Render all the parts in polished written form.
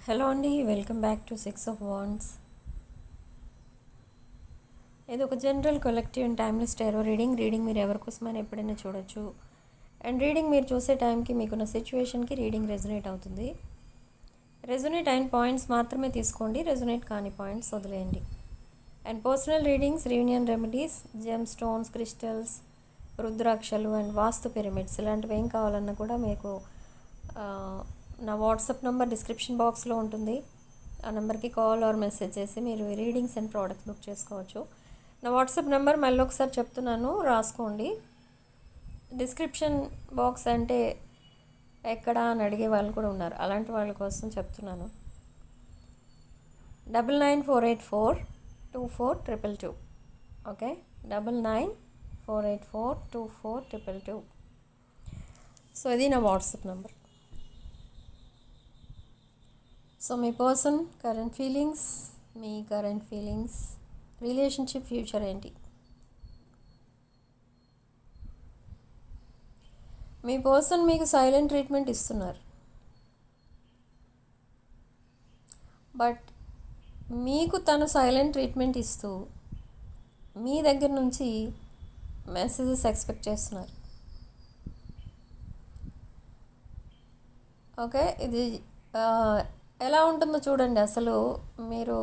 Hello అండి, welcome back to 6 of Wands. ఇది ఒక general collective and timeless tarot reading మీరు ఎవరికోసమైనా ఎప్పుడైనా చూడొచ్చు. అండ్ రీడింగ్ మీరు చూసే టైంకి మీకున్న సిచ్యువేషన్కి రీడింగ్ రెజొనేట్ అవుతుంది. రెజొనేట్ అయిన పాయింట్స్ మాత్రమే తీసుకోండి, రెజొనేట్ కాని పాయింట్స్ వదిలేయండి. And personal readings, reunion remedies, gem stones, crystals, రుద్రాక్షలు అండ్ వాస్తు పిరమిడ్స్ ఇలాంటివి ఏం కావాలన్నా కూడా మీకు నా వాట్సాప్ నెంబర్ డిస్క్రిప్షన్ బాక్స్లో ఉంటుంది. ఆ నెంబర్కి కాల్ ఆర్ మెసేజ్ చేసి మీరు రీడింగ్స్ అండ్ ప్రోడక్ట్స్ బుక్ చేసుకోవచ్చు. నా వాట్సాప్ నెంబర్ మళ్ళీ ఒకసారి చెప్తున్నాను, రాసుకోండి. డిస్క్రిప్షన్ బాక్స్ అంటే ఎక్కడ అని అడిగే వాళ్ళు కూడా ఉన్నారు, అలాంటి వాళ్ళ కోసం చెప్తున్నాను. 9994842422. ఓకే, 9994842422. సో ఇది నా వాట్సాప్ నెంబర్. సో మీ పర్సన్ కరెంట్ ఫీలింగ్స్, మీ కరెంట్ ఫీలింగ్స్, రిలేషన్షిప్ ఫ్యూచర్ ఏంటి? మీ పర్సన్ మీకు సైలెంట్ ట్రీట్మెంట్ ఇస్తున్నారు, బట్ మీకు తను సైలెంట్ ట్రీట్మెంట్ ఇస్తూ మీ దగ్గర నుంచి మెసేజెస్ ఎక్స్పెక్ట్ చేస్తున్నారు. ఓకే, ఇది ఎలా ఉంటుందో చూడండి. అసలు మీరు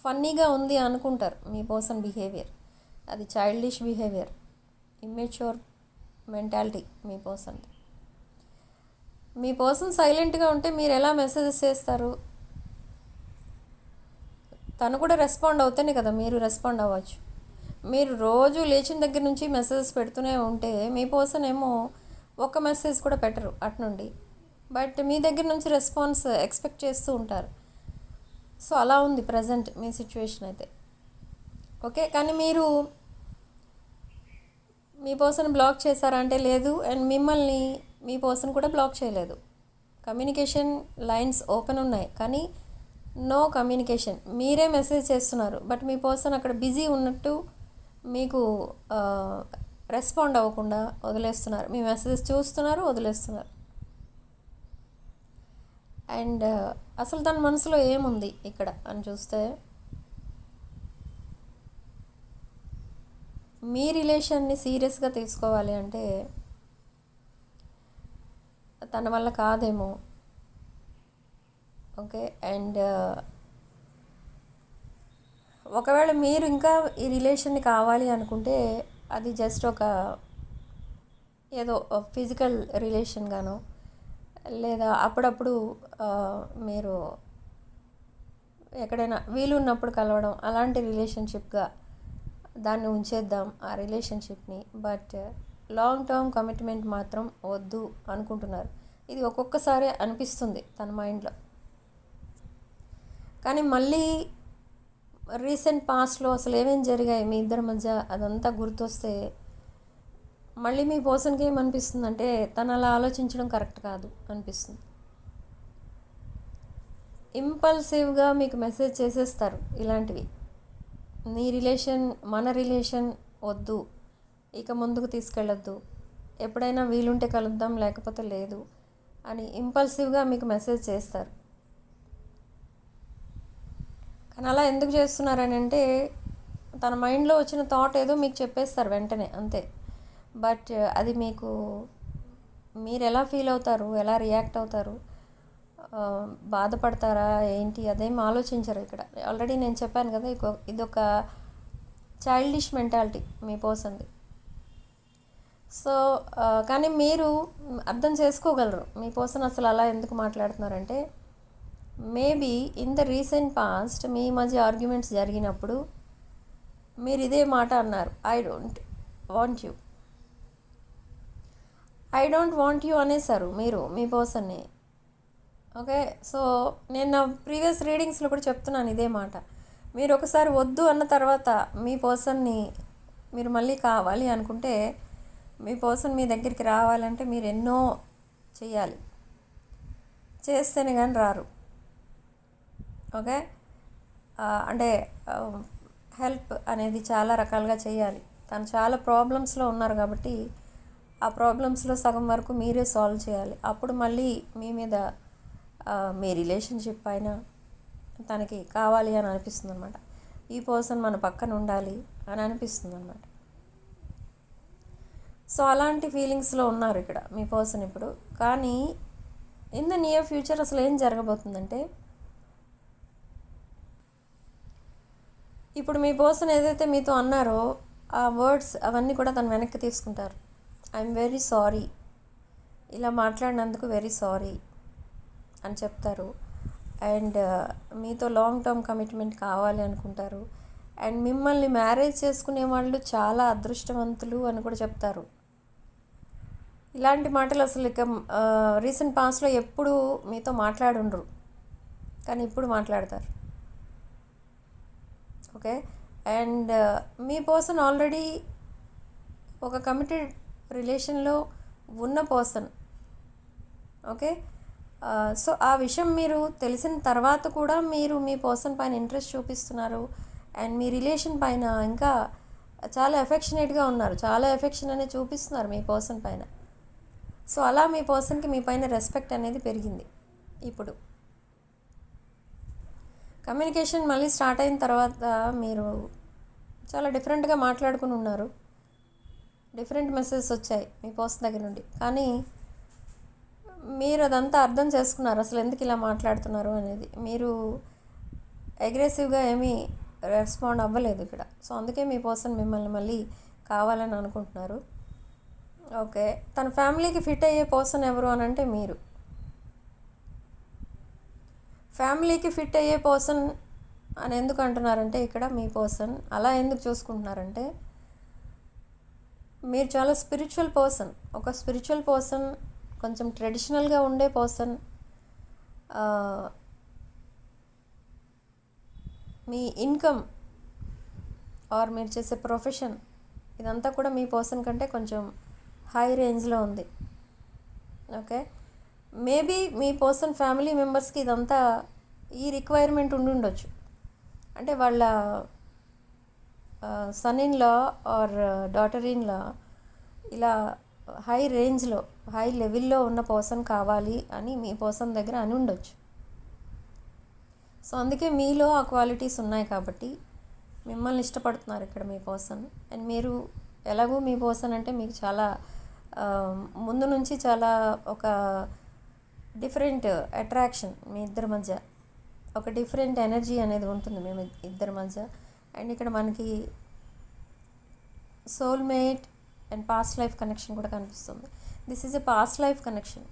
ఫన్నీగా ఉంది అనుకుంటారు మీ పర్సన్ బిహేవియర్, అది చైల్డిష్ బిహేవియర్, ఇమ్మెచ్యూర్ మెంటాలిటీ మీ పర్సన్ది. మీ పర్సన్ సైలెంట్గా ఉంటే మీరు ఎలా మెసేజెస్ చేస్తారు? తను కూడా రెస్పాండ్ అవుతేనే కదా మీరు రెస్పాండ్ అవ్వచ్చు. మీరు రోజు లేచిన దగ్గర నుంచి మెసేజెస్ పెడుతూనే ఉంటే మీ పర్సన్ ఏమో ఒక మెసేజ్ కూడా పెట్టరు అటు నుండి, బట్ మీ దగ్గర నుంచి రెస్పాన్స్ ఎక్స్పెక్ట్ చేస్తూ ఉంటారు. సో అలా ఉంది ప్రజెంట్ మీ సిచ్యువేషన్ అయితే. ఓకే, కానీ మీరు మీ పర్సన్ బ్లాక్ చేశారంటే లేదు, అండ్ మిమ్మల్ని మీ పర్సన్ కూడా బ్లాక్ చేయలేదు. కమ్యూనికేషన్ లైన్స్ ఓపెన్ ఉన్నాయి, కానీ నో కమ్యూనికేషన్. మీరే మెసేజ్ చేస్తున్నారు, బట్ మీ పర్సన్ అక్కడ బిజీ ఉన్నట్టు మీకు రెస్పాండ్ అవ్వకుండా వదిలేస్తున్నారు. మీ మెసేజెస్ చూస్తున్నారు, వదిలేస్తున్నారు. అండ్ అసలు తన మనసులో ఏముంది ఇక్కడ అని చూస్తే, మీ రిలేషన్ని సీరియస్గా తీసుకోవాలి అంటే తన వల్ల కాదేమో. ఓకే, అండ్ ఒకవేళ మీరు ఇంకా ఈ రిలేషన్ని కావాలి అనుకుంటే అది జస్ట్ ఒక ఏదో ఫిజికల్ రిలేషన్గానో, లేదా అప్పుడప్పుడు మీరు ఎక్కడైనా వీలున్నప్పుడు కలవడం, అలాంటి రిలేషన్షిప్గా దాన్ని ఉంచేద్దాం ఆ రిలేషన్షిప్ని. బట్ లాంగ్ టర్మ్ కమిట్మెంట్ మాత్రం వద్దు అనుకుంటున్నారు. ఇది ఒక్కొక్కసారి అనిపిస్తుంది తన మైండ్లో. కానీ మళ్ళీ రీసెంట్ పాస్ట్లో అసలు ఏమేమి జరిగాయి మీ ఇద్దరి మధ్య అదంతా గుర్తొస్తే మళ్ళీ మీ పర్సన్కి ఏమనిపిస్తుంది అంటే తను అలా ఆలోచించడం కరెక్ట్ కాదు అనిపిస్తుంది. ఇంపల్సివ్గా మీకు మెసేజ్ చేసేస్తారు ఇలాంటివి. నీ రిలేషన్, మన రిలేషన్ వద్దు, ఇక ముందుకు తీసుకెళ్ళొద్దు, ఎప్పుడైనా వీలుంటే కలుద్దాం లేకపోతే లేదు అని ఇంపల్సివ్గా మీకు మెసేజ్ చేస్తారు. కానీ అలా ఎందుకు చేస్తున్నారని అంటే తన మైండ్లో వచ్చిన థాట్ ఏదో మీకు చెప్పేస్తారు వెంటనే, అంతే. బట్ అది మీకు, మీరు ఎలా ఫీల్ అవుతారు, ఎలా రియాక్ట్ అవుతారు, బాధపడతారా ఏంటి, అదేం ఆలోచించరు ఇక్కడ. ఆల్రెడీ నేను చెప్పాను కదా, ఇదొక చైల్డిష్ మెంటాలిటీ మీ పర్సన్ది. సో కానీ మీరు అర్థం చేసుకోగలరు మీ పర్సన్ అసలు అలా ఎందుకు మాట్లాడుతున్నారంటే, maybe in the recent past మీ మధ్య ఆర్గ్యుమెంట్స్ జరిగినప్పుడు మీరు ఇదే మాట అన్నారు, ఐ డోంట్ వాంట్ యూ అనేసారు మీరు మీ పర్సన్ని. ఓకే, సో నేను నా ప్రీవియస్ రీడింగ్స్లో కూడా చెప్తున్నాను ఇదే మాట. మీరు ఒకసారి వద్దు అన్న తర్వాత మీ పర్సన్ని మీరు మళ్ళీ కావాలి అనుకుంటే, మీ పర్సన్ మీ దగ్గరికి రావాలంటే మీరు ఎన్నో చేయాలి, చేస్తేనే కానీ రారు. ఓకే, అంటే హెల్ప్ అనేది చాలా రకాలుగా చేయాలి. తను చాలా ప్రాబ్లమ్స్లో ఉన్నారు కాబట్టి ఆ ప్రాబ్లమ్స్లో సగం వరకు మీరే సాల్వ్ చేయాలి. అప్పుడు మళ్ళీ మీ మీద మీ రిలేషన్షిప్ పైన తనకి కావాలి అని అనిపిస్తుంది అనమాట. ఈ పర్సన్ మన పక్కన ఉండాలి అని అనిపిస్తుంది అనమాట. సో అలాంటి ఫీలింగ్స్లో ఉన్నారు ఇక్కడ మీ పర్సన్ ఇప్పుడు. కానీ ఇన్ ద నియర్ ఫ్యూచర్ అసలు ఏం జరగబోతుందంటే, ఇప్పుడు మీ పర్సన్ ఏదైతే మీతో అన్నారో ఆ వర్డ్స్ అవన్నీ కూడా తను వెనక్కి తీసుకుంటారు. ఐఎమ్ వెరీ సారీ, ఇలా మాట్లాడినందుకు వెరీ సారీ అని చెప్తారు. అండ్ మీతో లాంగ్ టర్మ్ కమిట్మెంట్ కావాలి అనుకుంటారు. అండ్ మిమ్మల్ని మ్యారేజ్ చేసుకునే వాళ్ళు చాలా అదృష్టవంతులు అని కూడా చెప్తారు. ఇలాంటి మాటలు అసలు ఇక రీసెంట్ పాస్ట్లో ఎప్పుడు మీతో మాట్లాడుండ్రు, కానీ ఇప్పుడు మాట్లాడతారు. ఓకే. అండ్ మీ పర్సన్ ఆల్రెడీ ఒక కమిటెడ్ రిలేషన్లో ఉన్న పర్సన్. ఓకే. సో ఆ విషయం మీరు తెలిసిన తర్వాత కూడా మీరు మీ పర్సన్ పైన ఇంట్రెస్ట్ చూపిస్తున్నారు. అండ్ మీ రిలేషన్ పైన ఇంకా చాలా ఎఫెక్షనేట్గా ఉన్నారు, చాలా ఎఫెక్షన్ అనేది చూపిస్తున్నారు మీ పర్సన్ పైన. సో అలా మీ పర్సన్కి మీ పైన రెస్పెక్ట్ అనేది పెరిగింది. ఇప్పుడు కమ్యూనికేషన్ మళ్ళీ స్టార్ట్ అయిన తర్వాత మీరు చాలా డిఫరెంట్గా మాట్లాడుకుని ఉన్నారు. డిఫరెంట్ మెసేజెస్ వచ్చాయి మీ పర్సన్ దగ్గర నుండి. కానీ మీరు అదంతా అర్థం చేసుకున్నారు అసలు ఎందుకు ఇలా మాట్లాడుతున్నారు అనేది. మీరు అగ్రెసివ్గా ఏమీ రెస్పాండ్ అవ్వలేదు ఇక్కడ. సో అందుకే మీ పర్సన్ మిమ్మల్ని మళ్ళీ కావాలని అనుకుంటున్నారు. ఓకే. తన ఫ్యామిలీకి ఫిట్ అయ్యే పర్సన్ ఎవరు అని అంటే మీరు. ఫ్యామిలీకి ఫిట్ అయ్యే పర్సన్ అని ఎందుకు అంటున్నారంటే ఇక్కడ మీ పర్సన్ అలా ఎందుకు చూసుకుంటున్నారంటే, మీరు చాలా స్పిరిచువల్ పర్సన్. ఒక స్పిరిచువల్ పర్సన్, కొంచెం ట్రెడిషనల్గా ఉండే పర్సన్. మీ ఇన్కమ్ ఆర్ మీరు చేసే ప్రొఫెషన్ ఇదంతా కూడా మీ పర్సన్ కంటే కొంచెం హై రేంజ్లో ఉంది. ఓకే. మేబీ మీ పర్సన్ ఫ్యామిలీ మెంబర్స్కి ఇదంతా ఈ రిక్వైర్మెంట్ ఉండుండొచ్చు. అంటే వాళ్ళ son in law or daughter in law ఇలా హై రేంజ్లో, హై లెవెల్లో ఉన్న పర్సన్ కావాలి అని మీ పర్సన్ దగ్గర అని ఉండొచ్చు. సో అందుకే మీలో ఆ క్వాలిటీస్ ఉన్నాయి కాబట్టి మిమ్మల్ని ఇష్టపడుతున్నారు ఇక్కడ మీ పర్సన్. అండ్ మీరు ఎలాగూ మీ పర్సన్ అంటే మీకు చాలా ముందు నుంచి చాలా ఒక డిఫరెంట్ అట్రాక్షన్ మీ ఇద్దరి మధ్య, ఒక డిఫరెంట్ ఎనర్జీ అనేది ఉంటుంది మేము ఇద్దరి మధ్య. అండ్ ఇక్కడ మనకి soulmate and past life connection కూడా కనిపిస్తుంది. This is a past life connection.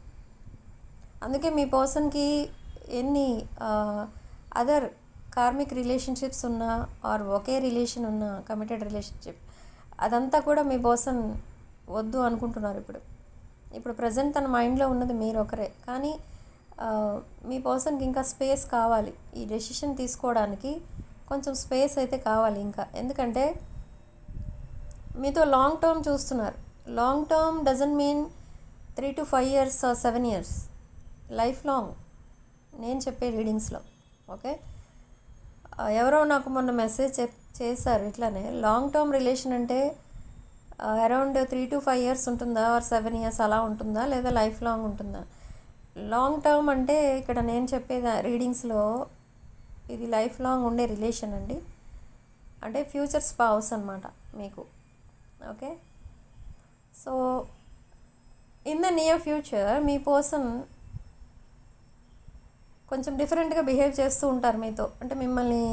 అందుకే మీ పర్సన్కి ఎన్ని అదర్ కార్మిక్ రిలేషన్షిప్స్ ఉన్నా ఆర్ ఒకే రిలేషన్ ఉన్న కమిటెడ్ రిలేషన్షిప్ అదంతా కూడా మీ పర్సన్ వద్దు అనుకుంటున్నారు. ఇప్పుడు ప్రజెంట్ తన మైండ్లో ఉన్నది మీరు ఒకరే. కానీ మీ పర్సన్కి ఇంకా స్పేస్ కావాలి. ఈ డెసిషన్ తీసుకోవడానికి కొంచెం స్పేస్ అయితే కావాలి ఇంకా. ఎందుకంటే మీతో లాంగ్ టర్మ్ చూస్తున్నారు. Long term doesn't mean 3 to 5 years or 7 years. Life long నేను చెప్పే రీడింగ్స్లో. ఓకే. ఎవరో నాకు మొన్న మెసేజ్ చేశారు ఇట్లానే, లాంగ్ టర్మ్ రిలేషన్ అంటే అరౌండ్ 3 to 5 years ఉంటుందా ఆర్ 7 years అలా ఉంటుందా లేదా లైఫ్ లాంగ్ ఉంటుందా? లాంగ్ టర్మ్ అంటే ఇక్కడ నేను చెప్పే రీడింగ్స్లో ఇది లైఫ్ లాంగ్ ఉండే రిలేషన్ అండి. అంటే ఫ్యూచర్ స్పౌస్ అనమాట మీకు. Okay. So in the near future me person కొంచెం డిఫరెంట్గా బిహేవ్ చేస్తూ ఉంటారు మీతో. అంటే మిమ్మల్ని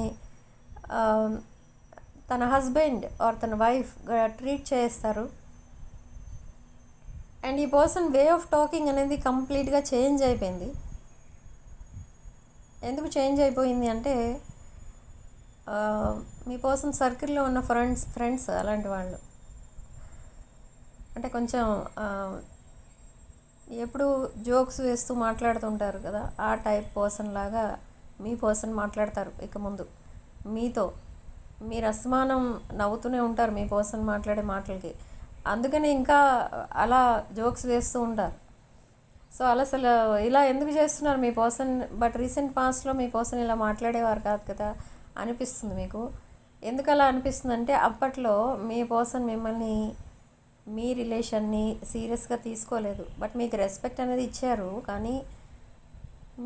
తన హస్బెండ్ ఆర్ తన వైఫ్గా ట్రీట్ చేస్తారు. అండ్ ఈ పర్సన్ వే ఆఫ్ టాకింగ్ అనేది కంప్లీట్గా చేంజ్ అయిపోయింది. ఎందుకు చేంజ్ అయిపోయింది అంటే మీ పర్సన్ సర్కిల్లో ఉన్న ఫ్రెండ్స్ అలాంటి వాళ్ళు అంటే కొంచెం ఎప్పుడు జోక్స్ వేస్తూ మాట్లాడుతుంటారు కదా, ఆ టైప్ పర్సన్ లాగా మీ పర్సన్ మాట్లాడతారు. ఇక ముందు మీతో మీరు అసమానం నవ్వుతూనే ఉంటారు మీ పర్సన్ మాట్లాడే మాటలకి. అందుకని ఇంకా అలా జోక్స్ వేస్తూ ఉంటారు. సో అసలు ఇలా ఎందుకు చేస్తున్నారు మీ పర్సన్? బట్ రీసెంట్ పాస్ట్లో మీ పర్సన్ ఇలా మాట్లాడేవారు కాదు కదా అనిపిస్తుంది మీకు. ఎందుకు అలా అనిపిస్తుంది అంటే అప్పట్లో మీ పర్సన్ మిమ్మల్ని, మీ రిలేషన్ని సీరియస్గా తీసుకోలేదు. బట్ మీకు రెస్పెక్ట్ అనేది ఇచ్చారు. కానీ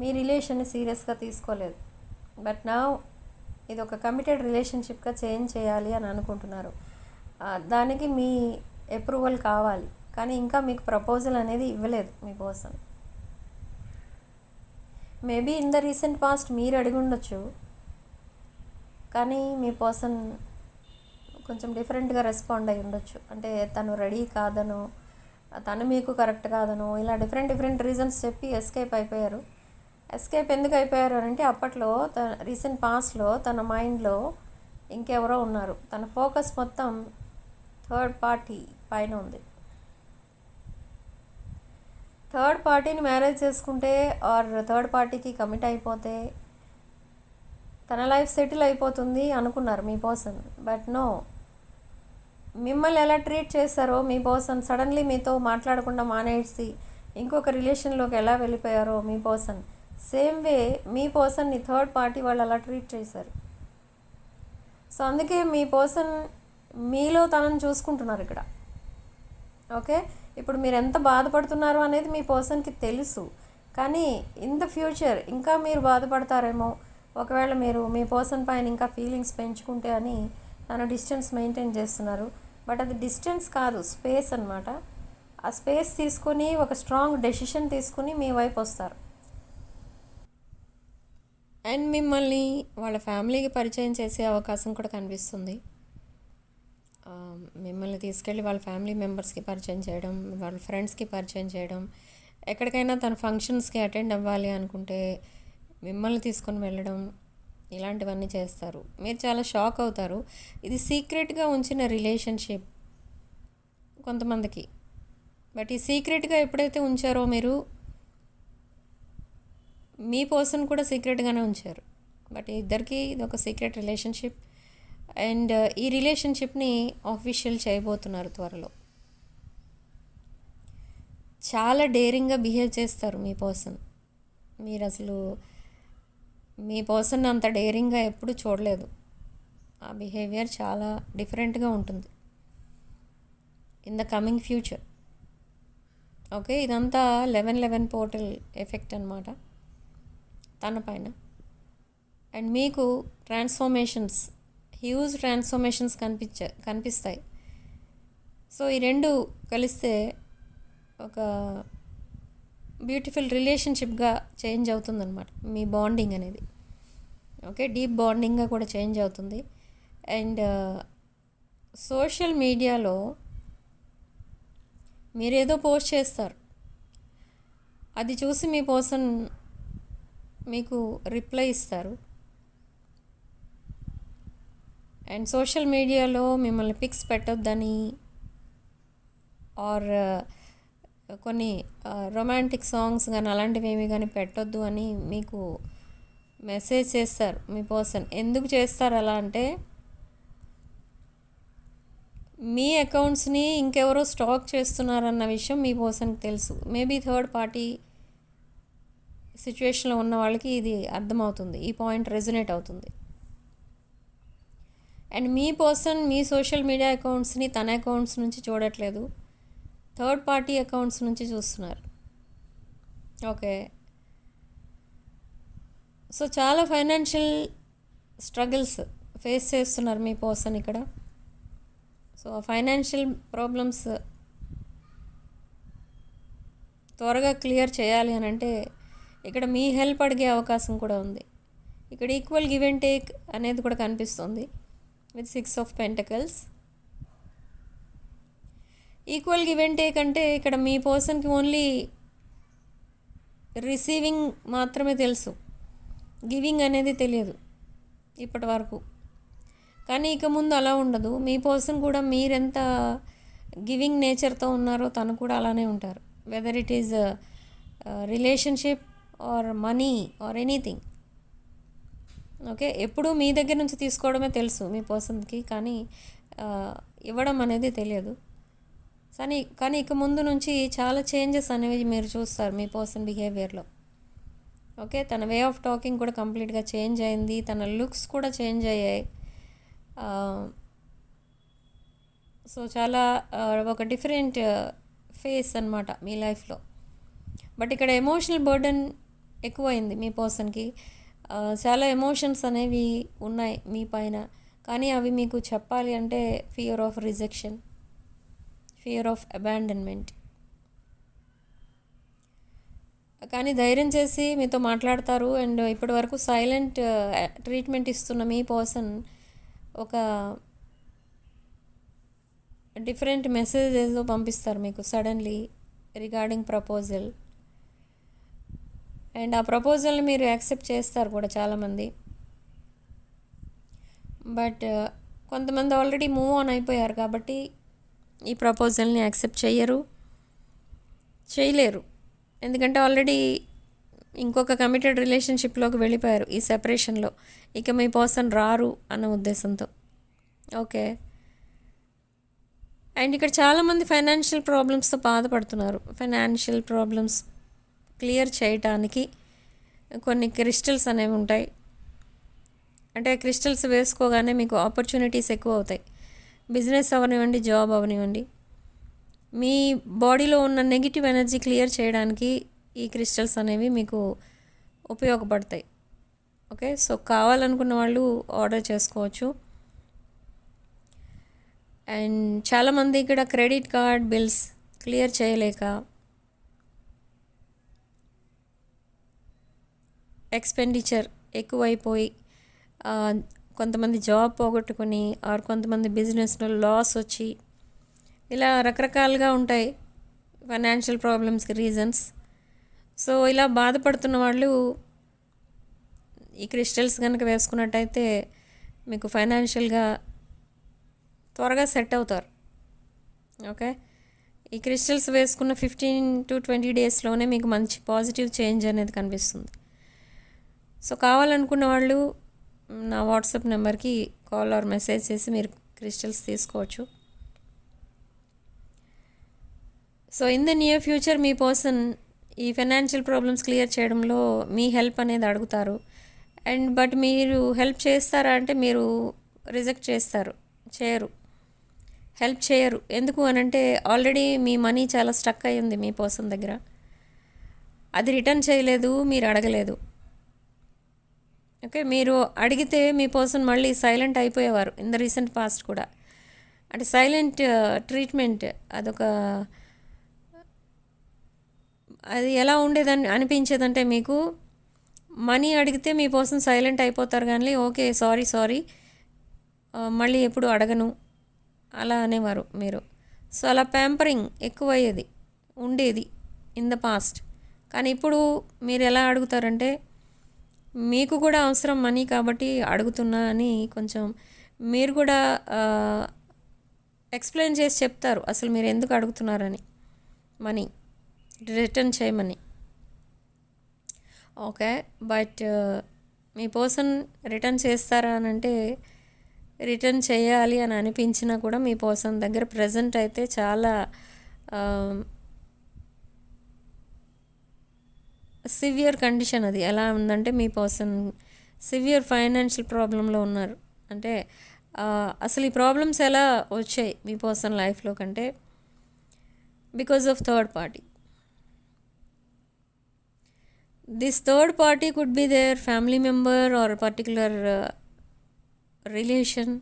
మీ రిలేషన్ని సీరియస్గా తీసుకోలేదు. బట్ నా ఇది ఒక కమిటెడ్ రిలేషన్షిప్గా చేంజ్ చేయాలి అని అనుకుంటున్నారు. దానికి మీ అప్రూవల్ కావాలి, కానీ ఇంకా మీకు ప్రపోజల్ అనేది ఇవ్వలేదు మీ person. Maybe in the recent past మీరు అడిగి ఉండొచ్చు, కానీ మీ పర్సన్ కొంచెం డిఫరెంట్గా రెస్పాండ్ అయ్యి ఉండొచ్చు. అంటే తను రెడీ కాదను, తను మీకు కరెక్ట్ కాదను, ఇలా డిఫరెంట్ రీజన్స్ చెప్పి ఎస్కేప్ అయిపోయారు. ఎస్కేప్ ఎందుకు అయిపోయారు అంటే అప్పట్లో రీసెంట్ పాస్ట్లో తన మైండ్లో ఇంకెవరో ఉన్నారు. తన ఫోకస్ మొత్తం థర్డ్ పార్టీ పైన ఉంది. థర్డ్ పార్టీని మ్యారేజ్ చేసుకుంటే ఆర్ థర్డ్ పార్టీకి కమిట్ అయిపోతే తన లైఫ్ సెటిల్ అయిపోతుంది అనుకున్నారు మీ పర్సన్. బట్ నో, మిమ్మల్ని ఎలా ట్రీట్ చేస్తారో మీ పర్సన్ సడన్లీ మీతో మాట్లాడకుండా మానేసి ఇంకొక రిలేషన్లోకి ఎలా వెళ్ళిపోయారో మీ పర్సన్, సేమ్ వే మీ పర్సన్ని థర్డ్ పార్టీ వాళ్ళు అలా ట్రీట్ చేశారు. సో అందుకే మీ పర్సన్ మీలో తనని చూసుకుంటున్నారు ఇక్కడ. ఓకే, ఇప్పుడు మీరు ఎంత బాధపడుతున్నారు అనేది మీ పర్సన్కి తెలుసు, కానీ ఇన్ ద ఫ్యూచర్ ఇంకా మీరు బాధపడతారేమో, ఒకవేళ మీరు మీ పర్సన్ పైన ఇంకా ఫీలింగ్స్ పెంచుకుంటే అని తను డిస్టెన్స్ మెయింటైన్ చేస్తున్నారు. బట్ అది డిస్టెన్స్ కాదు, స్పేస్ అన్నమాట. ఆ స్పేస్ తీసుకొని ఒక స్ట్రాంగ్ డెసిషన్ తీసుకుని మీ వైపు వస్తారు. అండ్ మిమ్మల్ని వాళ్ళ ఫ్యామిలీకి పరిచయం చేసే అవకాశం కూడా కనిపిస్తుంది. మిమ్మల్ని తీసుకెళ్ళి వాళ్ళ ఫ్యామిలీ మెంబర్స్కి పరిచయం చేయడం, వాళ్ళ ఫ్రెండ్స్కి పరిచయం చేయడం, ఎక్కడికైనా తన ఫంక్షన్స్కి అటెండ్ అవ్వాలి అనుకుంటే మిమ్మల్ని తీసుకొని వెళ్ళడం, ఇలాంటివన్నీ చేస్తారు. మీరు చాలా షాక్ అవుతారు. ఇది సీక్రెట్గా ఉంచిన రిలేషన్షిప్ కొంతమందికి. బట్ ఈ సీక్రెట్గా ఎప్పుడైతే ఉంచారో మీరు, మీ పర్సన్ కూడా సీక్రెట్గానే ఉంచారు. బట్ ఇద్దరికి ఇది ఒక సీక్రెట్ రిలేషన్షిప్. అండ్ ఈ రిలేషన్షిప్ని ఆఫీషియల్ చేయబోతున్నారు త్వరలో. చాలా డేరింగ్గా బిహేవ్ చేస్తారు మీ పర్సన్. మీరు అసలు మీ పర్సన్ అంత డేరింగ్గా ఎప్పుడు చూడలేదు. ఆ బిహేవియర్ చాలా డిఫరెంట్గా ఉంటుంది in the coming future. Okay, ఇదంతా 11/11 పోర్టల్ ఎఫెక్ట్ అన్నమాట తన పైన. అండ్ మీకు ట్రాన్స్ఫర్మేషన్స్, హ్యూజ్ ట్రాన్స్ఫర్మేషన్స్ కనిపిస్తాయి. సో ఈ రెండు కలిస్తే ఒక బ్యూటిఫుల్ రిలేషన్షిప్గా చేంజ్ అవుతుందన్నమాట మీ బాండింగ్ అనేది. ఓకే, డీప్ బాండింగ్గా కూడా చేంజ్ అవుతుంది. అండ్ సోషల్ మీడియాలో మీరేదో పోస్ట్ చేస్తారు, అది చూసి మీ పర్సన్ మీకు రిప్లై ఇస్తారు. అండ్ సోషల్ మీడియాలో మిమ్మల్ని పిక్స్ పెట్టొద్దని ఆర్ కొన్ని రొమాంటిక్ సాంగ్స్ కానీ అలాంటివి ఏమి కానీ పెట్టొద్దు అని మీకు మెసేజ్ చేస్తారు మీ పర్సన్. ఎందుకు చేస్తారు అలా అంటే, మీ అకౌంట్స్ని ఇంకెవరో స్టాక్ చేస్తున్నారన్న విషయం మీ పర్సన్కి తెలుసు. మేబీ థర్డ్ పార్టీ సిచ్యువేషన్లో ఉన్న వాళ్ళకి ఇది అర్థమవుతుంది, ఈ పాయింట్ రెజొనేట్ అవుతుంది. అండ్ మీ పర్సన్ మీ సోషల్ మీడియా అకౌంట్స్ని తన అకౌంట్స్ నుంచి చూడట్లేదు, థర్డ్ పార్టీ అకౌంట్స్ నుంచి చూస్తున్నారు. ఓకే, సో చాలా ఫైనాన్షియల్ స్ట్రగుల్స్ ఫేస్ చేస్తున్నారు మీ పర్సన్ ఇక్కడ. సో ఆ ఫైనాన్షియల్ ప్రాబ్లమ్స్ త్వరగా క్లియర్ చేయాలి అని అంటే ఇక్కడ మీ హెల్ప్ అడిగే అవకాశం కూడా ఉంది. ఇక్కడ ఈక్వల్ గివ్ అండ్ టేక్ అనేది కూడా కనిపిస్తుంది with 6 of Pentacles. Equal give and take అంటే ఇక్కడ మీ పర్సన్కి ఓన్లీ రిసీవింగ్ మాత్రమే తెలుసు, గివింగ్ అనేది తెలియదు ఇప్పటి వరకు. కానీ ఇక ముందు అలా ఉండదు. మీ పర్సన్ కూడా మీరెంత గివింగ్ నేచర్తో ఉన్నారో తను కూడా అలానే ఉంటారు, whether it is relationship or money or anything. Okay, ఎప్పుడూ మీ దగ్గర నుంచి తీసుకోవడమే తెలుసు మీ పర్సన్కి, కానీ ఇవ్వడం అనేది తెలియదు. కానీ ఇక ముందు నుంచి చాలా చేంజెస్ అనేవి మీరు చూస్తారు మీ పర్సన్ బిహేవియర్లో. ఓకే, తన వే ఆఫ్ టాకింగ్ కూడా కంప్లీట్గా చేంజ్ అయింది, తన లుక్స్ కూడా చేంజ్ అయ్యాయి. సో చాలా ఒక డిఫరెంట్ ఫేస్ అన్నమాట మీ లైఫ్లో. బట్ ఇక్కడ ఎమోషనల్ బర్డన్ ఎక్కువైంది మీ పర్సన్కి. చాలా ఎమోషన్స్ అనేవి ఉన్నాయి మీ పైన, కానీ అవి మీకు చెప్పాలి అంటే fear of rejection, fear of abandonment. కానీ ధైర్యం చేసి మీతో మాట్లాడతారు. అండ్ ఇప్పటి వరకు సైలెంట్ ట్రీట్మెంట్ ఇస్తున్న మీ పర్సన్ ఒక డిఫరెంట్ మెసేజ్ ఏదో పంపిస్తారు మీకు సడన్లీ రిగార్డింగ్ ప్రపోజల్. అండ్ ఆ ప్రపోజల్ని మీరు యాక్సెప్ట్ చేస్తారు కూడా చాలామంది. బట్ కొంతమంది ఆల్రెడీ మూవ్ ఆన్ అయిపోయారు కాబట్టి ఈ ప్రపోజల్ని యాక్సెప్ట్ చేయలేరు. ఎందుకంటే ఆల్రెడీ ఇంకొక కమిటెడ్ రిలేషన్షిప్లోకి వెళ్ళిపోయారు ఈ సెపరేషన్లో. ఇక మీ పర్సన్ రారు అన్న ఉద్దేశంతో. ఓకే. అండ్ ఇక్కడ చాలామంది ఫైనాన్షియల్ ప్రాబ్లమ్స్తో బాధపడుతున్నారు. ఫైనాన్షియల్ ప్రాబ్లమ్స్ క్లియర్ చేయటానికి కొన్ని క్రిస్టల్స్ అనేవి ఉంటాయి. అంటే క్రిస్టల్స్ వేసుకోగానే మీకు ఆపర్చునిటీస్ ఎక్కువ అవుతాయి. బిజినెస్ అవనివ్వండి, జాబ్ అవనివ్వండి, మీ బాడీలో ఉన్న నెగిటివ్ ఎనర్జీ క్లియర్ చేయడానికి ఈ క్రిస్టల్స్ అనేవి మీకు ఉపయోగపడతాయి. ఓకే, సో కావాలనుకున్న వాళ్ళు ఆర్డర్ చేసుకోవచ్చు. అండ్ చాలామంది ఇక్కడ క్రెడిట్ కార్డ్ బిల్స్ క్లియర్ చేయలేక ఎక్స్పెండిచర్ ఎక్కువైపోయి కొంతమంది జాబ్ పోగొట్టుకుని ఆర్ కొంతమంది బిజినెస్లో లాస్ వచ్చి ఇలా రకరకాలుగా ఉంటాయి ఫైనాన్షియల్ ప్రాబ్లమ్స్కి రీజన్స్. సో ఇలా బాధపడుతున్న వాళ్ళు ఈ క్రిస్టల్స్ కనుక వేసుకున్నట్టయితే మీకు ఫైనాన్షియల్గా త్వరగా సెట్ అవుతారు. ఓకే, ఈ క్రిస్టల్స్ వేసుకున్న 15 to 20 డేస్లోనే మీకు మంచి పాజిటివ్ చేంజ్ అనేది కనిపిస్తుంది. సో కావాలనుకున్న వాళ్ళు నా వాట్సాప్ నెంబర్కి కాల్ ఆర్ మెసేజ్ చేసి మీరు క్రిస్టల్స్ తీసుకోవచ్చు. So in the near future me person ఈ ఫైనాన్షియల్ ప్రాబ్లమ్స్ క్లియర్ చేయడంలో మీ హెల్ప్ అనేది అడుగుతారు. అండ్ బట్ మీరు హెల్ప్ చేస్తారా అంటే మీరు రిజెక్ట్ చేస్తారు, హెల్ప్ చేయరు. ఎందుకు అనంటే ఆల్రెడీ మీ మనీ చాలా స్టక్ అయి ఉంది మీ పర్సన్ దగ్గర. అది రిటర్న్ చేయలేదు, మీరు అడగలేదు. ఓకే, మీరు అడిగితే మీ పర్సన్ మళ్ళీ సైలెంట్ అయిపోయేవారు ఇన్ ద రీసెంట్ పాస్ట్ కూడా. అంటే సైలెంట్ ట్రీట్మెంట్ అది ఎలా ఉండేదని అనిపించేదంటే మీకు మనీ అడిగితే మీ పర్సన్ సైలెంట్ అయిపోతారు, కానీ ఓకే సారీ మళ్ళీ ఎప్పుడు అడగను అలా అనేవారు మీరు. సో అలా ప్యాంపరింగ్ ఎక్కువయ్యేది ఉండేది ఇన్ ద పాస్ట్. కానీ ఇప్పుడు మీరు ఎలా అడుగుతారంటే మీకు కూడా అవసరం మనీ కాబట్టి అడుగుతున్నా అని కొంచెం మీరు కూడా ఎక్స్ప్లెయిన్ చేసి చెప్తారు అసలు మీరు ఎందుకు అడుగుతున్నారని, మనీ రిటర్న్ చేయమని. ఓకే, బట్ మీ పర్సన్ రిటర్న్ చేస్తారా అని అంటే రిటర్న్ చేయాలి అని అనిపించినా కూడా మీ పర్సన్ దగ్గర ప్రజెంట్ అయితే చాలా సివియర్ కండిషన్. అది ఎలా ఉందంటే మీ పర్సన్ సివియర్ ఫైనాన్షియల్ ప్రాబ్లంలో ఉన్నారు. అంటే అసలు ఈ ప్రాబ్లమ్స్ ఎలా వచ్చాయి మీ పర్సన్ లైఫ్లో కంటే because of third party. This third party could be there family member or particular relation,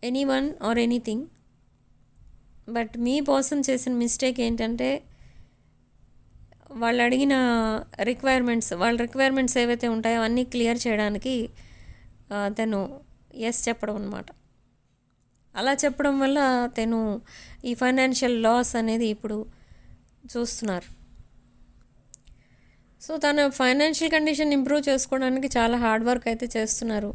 anyone or anything. But మీ పర్సన్ చేసిన మిస్టేక్ ఏంటంటే వాళ్ళు అడిగిన వాళ్ళ రిక్వైర్మెంట్స్ ఏవైతే ఉంటాయో అన్నీ క్లియర్ చేయడానికి తను ఎస్ చెప్పడం అన్నమాట. అలా చెప్పడం వల్ల తను ఈ ఫైనాన్షియల్ లాస్ అనేది ఇప్పుడు చూస్తున్నారు. సో తన ఫైనాన్షియల్ కండిషన్ ఇంప్రూవ్ చేసుకోవడానికి చాలా హార్డ్ వర్క్ అయితే చేస్తున్నారు.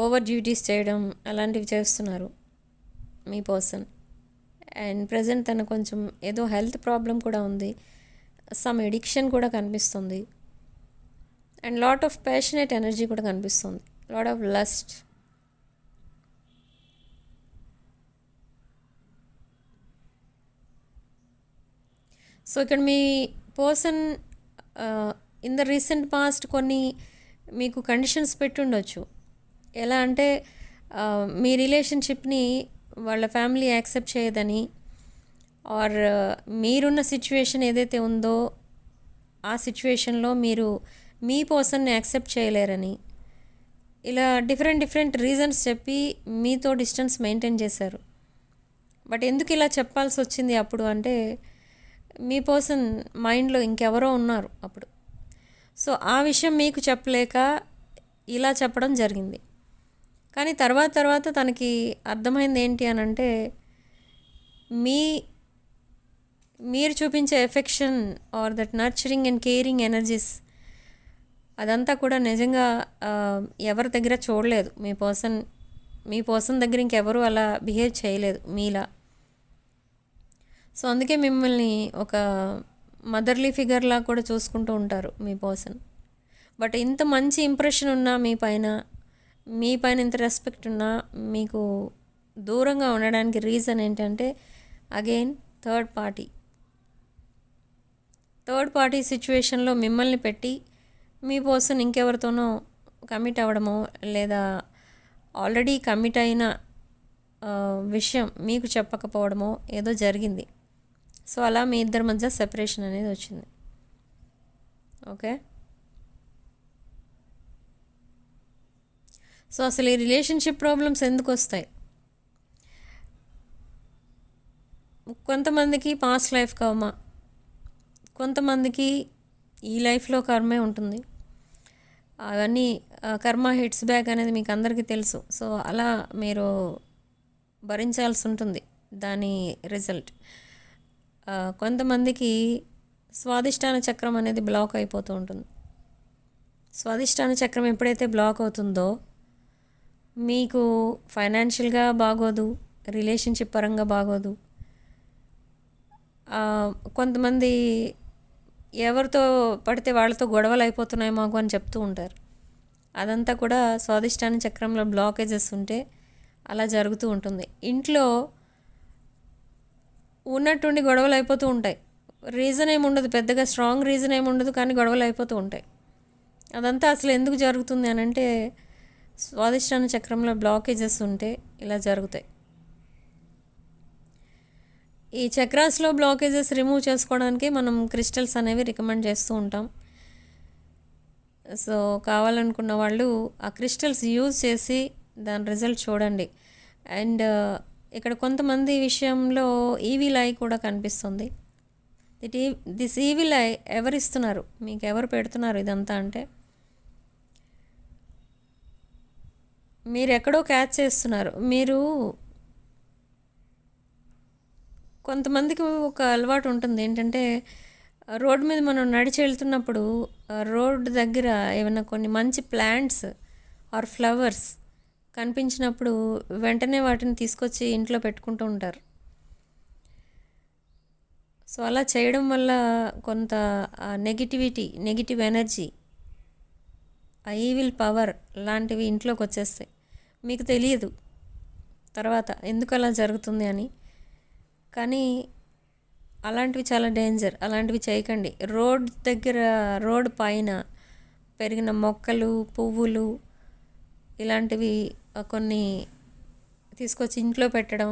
ఓవర్ డ్యూటీస్ చేయడం అలాంటివి చేస్తున్నారు మీ పర్సన్. అండ్ ప్రజెంట్ తన కొంచెం ఏదో హెల్త్ ప్రాబ్లం కూడా ఉంది, సమ్ ఎడిక్షన్ కూడా కనిపిస్తుంది. And lot of passionate energy కూడా కనిపిస్తుంది, లాట్ ఆఫ్ లస్ట్. సో ఇక్కడ మీ person in the recent past కొన్ని మీకు కండిషన్స్ పెట్టుండొచ్చు. ఎలా అంటే మీ రిలేషన్షిప్ని వాళ్ళ ఫ్యామిలీ యాక్సెప్ట్ చేయదని, ఆర్ మీరున్న సిచ్యువేషన్ ఏదైతే ఉందో ఆ సిచ్యువేషన్లో మీరు మీ పర్సన్ని యాక్సెప్ట్ చేయలేరని ఇలా డిఫరెంట్ రీజన్స్ చెప్పి మీతో డిస్టెన్స్ మెయింటైన్ చేశారు. బట్ ఎందుకు ఇలా చెప్పాల్సి వచ్చింది అప్పుడు అంటే మీ పర్సన్ మైండ్లో ఇంకెవరో ఉన్నారు అప్పుడు. సో ఆ విషయం మీకు చెప్పలేక ఇలా చెప్పడం జరిగింది. కానీ తర్వాత తనకి అర్థమైంది ఏంటి అని అంటే మీరు చూపించే affection or that nurturing and caring energies అదంతా కూడా నిజంగా ఎవరి దగ్గర చూడలేదు. మీ పర్సన్ దగ్గర ఇంకెవరు అలా బిహేవ్ చేయలేదు మీలా. సో అందుకే మిమ్మల్ని ఒక మదర్లీ ఫిగర్లా కూడా చూసుకుంటూ ఉంటారు మీ పర్సన్. బట్ ఇంత మంచి ఇంప్రెషన్ ఉన్నా మీ పైన ఇంత రెస్పెక్ట్ ఉన్నా మీకు దూరంగా ఉండడానికి రీజన్ ఏంటంటే అగైన్ థర్డ్ పార్టీ సిచ్యువేషన్లో మిమ్మల్ని పెట్టి మీ పర్సన్ ఇంకెవరితోనో కమిట్ అవ్వడమో లేదా ఆల్రెడీ కమిట్ అయిన విషయం మీకు చెప్పకపోవడమో ఏదో జరిగింది. సో అలా మీ ఇద్దరి మధ్య సెపరేషన్ అనేది వచ్చింది. ఓకే, సో అసలు ఈ రిలేషన్షిప్ ప్రాబ్లమ్స్ ఎందుకు వస్తాయి? కొంతమందికి పాస్ట్ లైఫ్ కర్మ, కొంతమందికి ఈ లైఫ్లో కర్మే ఉంటుంది. అవన్నీ కర్మ హిట్స్ బ్యాక్ అనేది మీకు అందరికీ తెలుసు. సో అలా మీరు భరించాల్సి ఉంటుంది దాని రిజల్ట్. కొంతమందికి స్వాదిష్టాన చక్రం అనేది బ్లాక్ అయిపోతూ ఉంటుంది. స్వాదిష్టాన చక్రం ఎప్పుడైతే బ్లాక్ అవుతుందో మీకు ఫైనాన్షియల్గా బాగోదు, రిలేషన్షిప్ పరంగా బాగోదు. కొంతమంది ఎవరితో పడితే వాళ్ళతో గొడవలు అయిపోతున్నాయి మాకు అని చెప్తూ ఉంటారు. అదంతా కూడా స్వాదిష్టాన చక్రంలో బ్లాకేజెస్ ఉంటే అలా జరుగుతూ ఉంటుంది. ఇంట్లో ఉన్నట్టుండి గొడవలు అయిపోతూ ఉంటాయి. రీజన్ ఏముండదు, పెద్దగా స్ట్రాంగ్ రీజన్ ఏముండదు, కానీ గొడవలు అయిపోతూ ఉంటాయి. అదంతా అసలు ఎందుకు జరుగుతుంది అని అంటే స్వాదిష్టాన చక్రంలో బ్లాకేజెస్ ఉంటే ఇలా జరుగుతాయి. ఈ చక్రాస్లో బ్లాకేజెస్ రిమూవ్ చేసుకోవడానికి మనం క్రిస్టల్స్ అనేవి రికమెండ్ చేస్తూ ఉంటాం. సో కావాలనుకున్న వాళ్ళు ఆ క్రిస్టల్స్ యూజ్ చేసి దాని రిజల్ట్ చూడండి. అండ్ ఇక్కడ కొంతమంది విషయంలో ఈవిల్ ఐ కూడా కనిపిస్తుంది. దిస్ ఈవిల్ ఐ ఎవరిస్తున్నారు, మీకు ఎవరు పెడుతున్నారు ఇదంతా అంటే మీరు ఎక్కడో క్యాచ్ చేస్తున్నారు. మీరు కొంతమందికి ఒక అలవాటు ఉంటుంది ఏంటంటే రోడ్ మీద మనం నడిచి వెళ్తున్నప్పుడు రోడ్ దగ్గర ఏమైనా కొన్ని మంచి ప్లాంట్స్ ఆర్ ఫ్లవర్స్ కనిపించినప్పుడు వెంటనే వాటిని తీసుకొచ్చి ఇంట్లో పెట్టుకుంటూ ఉంటారు. సో అలా చేయడం వల్ల కొంత నెగిటివ్ ఎనర్జీ, ఆ ఈవిల్ పవర్ లాంటివి ఇంట్లోకి వచ్చేస్తాయి. మీకు తెలియదు తర్వాత ఎందుకు అలా జరుగుతుంది అని. కానీ అలాంటివి చాలా డేంజర్, అలాంటివి చేయకండి. రోడ్ పైన పెరిగిన మొక్కలు, పువ్వులు ఇలాంటివి కొన్ని తీసుకొచ్చి ఇంట్లో పెట్టడం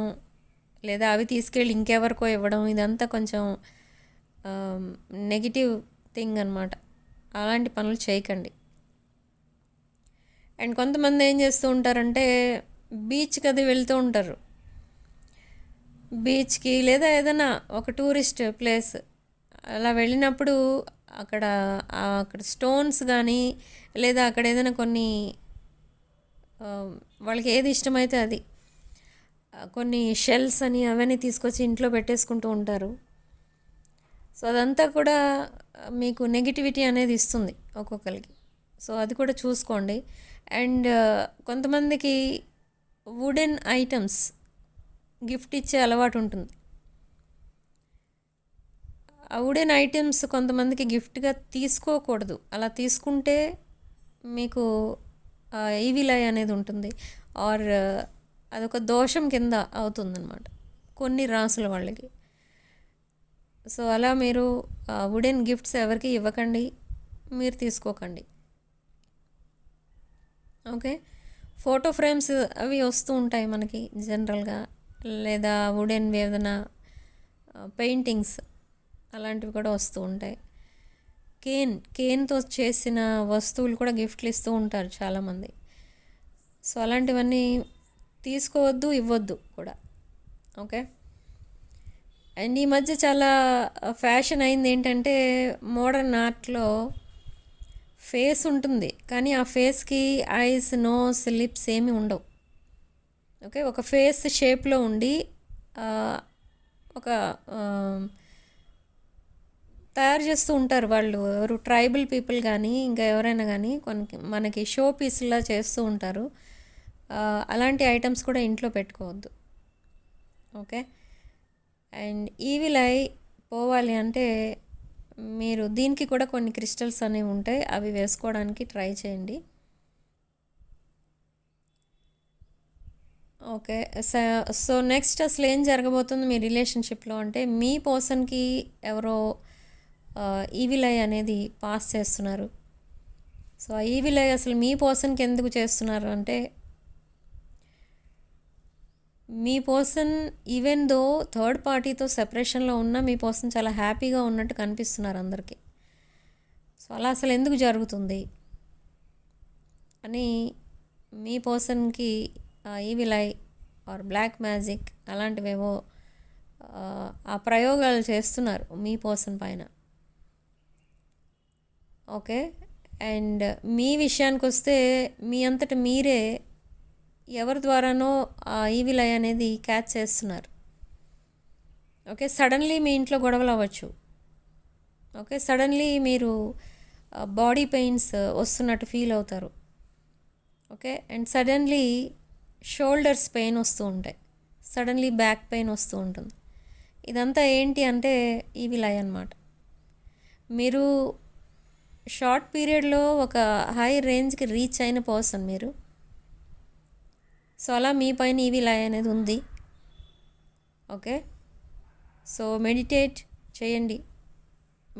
లేదా అవి తీసుకెళ్ళి ఇంకెవరికో ఇవ్వడం ఇదంతా కొంచెం నెగిటివ్ థింగ్ అన్నమాట. అలాంటి పనులు చేయకండి. అండ్ కొంతమంది ఏం చేస్తూ ఉంటారంటే బీచ్కి అది వెళ్తూ ఉంటారు. బీచ్కి లేదా ఏదైనా ఒక టూరిస్ట్ ప్లేస్ అలా వెళ్ళినప్పుడు అక్కడ స్టోన్స్ కానీ లేదా అక్కడ ఏదైనా కొన్ని వాళ్ళకి ఏది ఇష్టమైతే అది కొన్ని షెల్స్ అని అవన్నీ తీసుకొచ్చి ఇంట్లో పెట్టేసుకుంటూ ఉంటారు. సో అదంతా కూడా మీకు నెగిటివిటీ అనేది ఇస్తుంది ఒక్కొక్కరికి. సో అది కూడా చూసుకోండి. అండ్ కొంతమందికి వుడెన్ ఐటమ్స్ గిఫ్ట్ ఇచ్చే అలవాటు ఉంటుంది. ఆ వుడెన్ ఐటమ్స్ కొంతమందికి గిఫ్ట్గా తీసుకోకూడదు. అలా తీసుకుంటే మీకు ఈవిల్ ఐ అనేది ఉంటుంది ఆర్ అదొక దోషం కింద అవుతుందన్నమాట కొన్ని రాసుల వాళ్ళకి. సో అలా మీరు వుడెన్ గిఫ్ట్స్ ఎవరికి ఇవ్వకండి, మీరు తీసుకోకండి. ఓకే, ఫోటో ఫ్రేమ్స్ అవి వస్తూ ఉంటాయి మనకి జనరల్గా, లేదా వుడెన్ ఏదైనా పెయింటింగ్స్ అలాంటివి కూడా వస్తూ ఉంటాయి. కేన్తో చేసిన వస్తువులు కూడా గిఫ్ట్లు ఇస్తూ ఉంటారు చాలామంది. సో అలాంటివన్నీ తీసుకోవద్దు, ఇవ్వద్దు కూడా. ఓకే. అండ్ ఈ మధ్య చాలా ఫ్యాషన్ అయింది ఏంటంటే, మోడర్న్ ఆర్ట్లో ఫేస్ ఉంటుంది, కానీ ఆ ఫేస్కి ఐస్, నోస్, లిప్స్ ఏమీ ఉండవు. ఓకే. ఒక ఫేస్ షేప్లో ఉండి ఒక తయారు చేస్తూ ఉంటారు వాళ్ళు, ఎవరు ట్రైబల్ పీపుల్ కానీ ఇంకా ఎవరైనా కానీ మనకి షో పీస్లా చేస్తూ ఉంటారు. అలాంటి ఐటమ్స్ కూడా ఇంట్లో పెట్టుకోవద్దు. ఓకే. అండ్ ఈవిల్ ఐ పోవాలి అంటే మీరు దీనికి కూడా కొన్ని క్రిస్టల్స్ అనేవి ఉంటాయి, అవి వేసుకోవడానికి ట్రై చేయండి. ఓకే. సో నెక్స్ట్ అసలు ఏం జరగబోతుంది మీ రిలేషన్షిప్లో అంటే, మీ పర్సన్కి ఎవరో ఈవిల్ ఐ అనేది పాస్ చేస్తున్నారు. సో ఆ ఈవిల్ ఐ అసలు మీ పర్సన్కి ఎందుకు చేస్తున్నారు అంటే, మీ పర్సన్ ఈవెన్ దో థర్డ్ పార్టీతో సెపరేషన్లో ఉన్న మీ పర్సన్ చాలా హ్యాపీగా ఉన్నట్టు కనిపిస్తున్నారు అందరికీ. సో అలా అసలు ఎందుకు జరుగుతుంది అని మీ పర్సన్కి evil eye or black magic అలాంటివేవో ఆ ప్రయోగాలు చేస్తున్నారు మీ పర్సన్ పైన. ఓకే. అండ్ మీ విషయానికి వస్తే, మీ అంతట మీరే ఎవరి ద్వారానో ఆ ఈవిల్ ఐ అనేది క్యాచ్ చేస్తున్నారు. ఓకే. సడన్లీ మీ ఇంట్లో గొడవలు అవ్వచ్చు. ఓకే. సడన్లీ మీరు బాడీ పెయిన్స్ వస్తున్నట్టు ఫీల్ అవుతారు. Okay. And suddenly shoulders pain వస్తూ ఉంటాయి, సడన్లీ బ్యాక్ పెయిన్ వస్తూ ఉంటుంది. ఇదంతా ఏంటి అంటే ఈవిల్ ఐ అన్నమాట. మీరు షార్ట్ పీరియడ్లో ఒక హై రేంజ్కి రీచ్ అయిన పర్సన్ మీరు. సో అలా మీ పైన ఈవిల్ ఐ అనేది ఉంది. ఓకే. సో మెడిటేట్ చేయండి.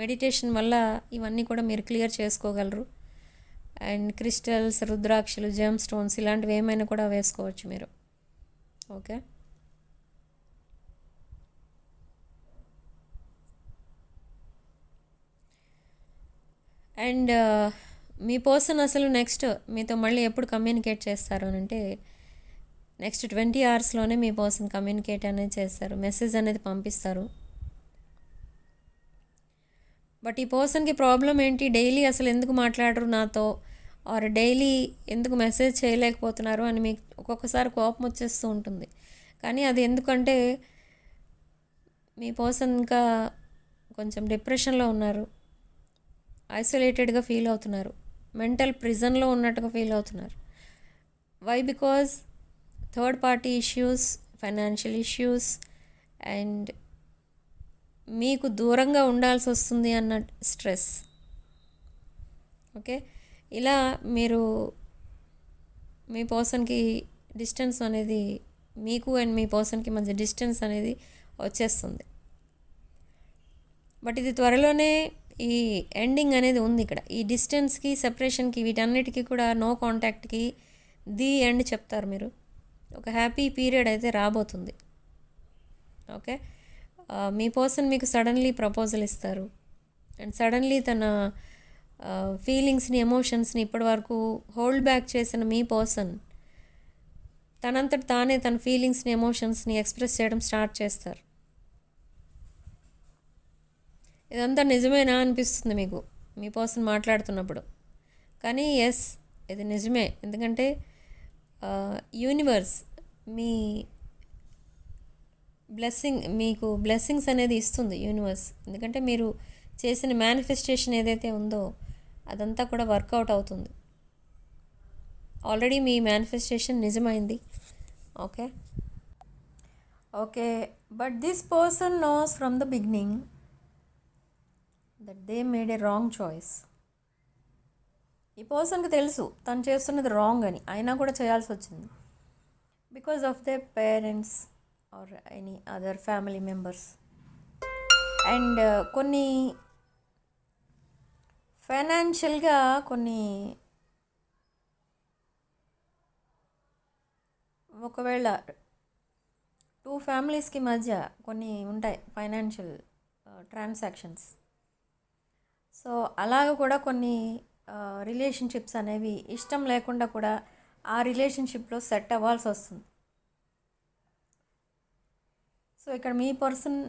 మెడిటేషన్ వల్ల ఇవన్నీ కూడా మీరు క్లియర్ చేసుకోగలరు. అండ్ క్రిస్టల్స్, రుద్రాక్షలు, జెమ్ స్టోన్స్ ఇలాంటివి ఏమైనా కూడా వేసుకోవచ్చు మీరు. ఓకే. అండ్ మీ పర్సన్ అసలు నెక్స్ట్ మీతో మళ్ళీ ఎప్పుడు కమ్యూనికేట్ చేస్తారు అని అంటే, నెక్స్ట్ 20 అవర్స్లోనే మీ పర్సన్ కమ్యూనికేట్ అనేది చేస్తారు, మెసేజ్ అనేది పంపిస్తారు. బట్ ఈ పర్సన్కి ప్రాబ్లం ఏంటి, డైలీ అసలు ఎందుకు మాట్లాడరు నాతో, ఆర్ డైలీ ఎందుకు మెసేజ్ చేయలేకపోతున్నారు అని మీకు ఒక్కొక్కసారి కోపం వచ్చేస్తూ ఉంటుంది. కానీ అది ఎందుకంటే మీ పర్సన్ ఇంకా కొంచెం డిప్రెషన్లో ఉన్నారు, ఐసోలేటెడ్గా ఫీల్ అవుతున్నారు, మెంటల్ ప్రిజన్లో ఉన్నట్టుగా ఫీల్ అవుతున్నారు. Why? Because third party issues, financial issues, and మీకు దూరంగా ఉండాల్సి వస్తుంది అన్న స్ట్రెస్. ఓకే. ఇలా మీరు మీ పర్సన్కి డిస్టెన్స్ అనేది, మీకు అండ్ మీ పర్సన్కి మధ్య డిస్టెన్స్ అనేది వచ్చేస్తుంది. బట్ ఇది త్వరలోనే ఈ ఎండింగ్ అనేది ఉంది ఇక్కడ. ఈ డిస్టెన్స్కి, సెపరేషన్కి, వీటన్నిటికీ కూడా నో కాంటాక్ట్కి ది ఎండ్ చెప్తారు మీరు. ఒక హ్యాపీ పీరియడ్ అయితే రాబోతుంది. ఓకే. మీ పర్సన్ మీకు సడన్లీ ప్రపోజల్ ఇస్తారు. అండ్ సడన్లీ తన ఫీలింగ్స్ని, ఎమోషన్స్ని ఇప్పటి వరకు హోల్డ్ బ్యాక్ చేసిన మీ పర్సన్ తనంతట తానే తన ఫీలింగ్స్ని, ఎమోషన్స్ని ఎక్స్ప్రెస్ చేయడం స్టార్ట్ చేస్తారు. ఇదంతా నిజమేనా అనిపిస్తుంది మీకు మీ పర్సన్ మాట్లాడుతున్నప్పుడు. కానీ ఎస్, ఇది నిజమే. ఎందుకంటే యూనివర్స్ మీ మీకు బ్లెస్సింగ్స్ అనేది ఇస్తుంది యూనివర్స్. ఎందుకంటే మీరు చేసిన మేనిఫెస్టేషన్ ఏదైతే ఉందో అదంతా కూడా వర్కౌట్ అవుతుంది. ఆల్రెడీ మీ మేనిఫెస్టేషన్ నిజమైంది. Okay. Okay. But this person knows from the beginning that they made A wrong choice. ఈ పర్సన్కి తెలుసు తను చేస్తున్నది రాంగ్ అని, అయినా కూడా చేయాల్సి వచ్చింది. Because of they parents or any other family members. And కొన్ని ఫైనాన్షియల్గా కొన్ని, ఒకవేళ 2 ఫ్యామిలీస్కి మధ్య కొన్ని ఉంటాయి ఫైనాన్షియల్ ట్రాన్సాక్షన్స్. సో సో అలాగ కూడా కొన్ని రిలేషన్షిప్స్ అనేవి ఇష్టం లేకుండా కూడా ఆ రిలేషన్షిప్లో సెట్ అవ్వాల్సి వస్తుంది. సో ఇక్కడ మీ పర్సన్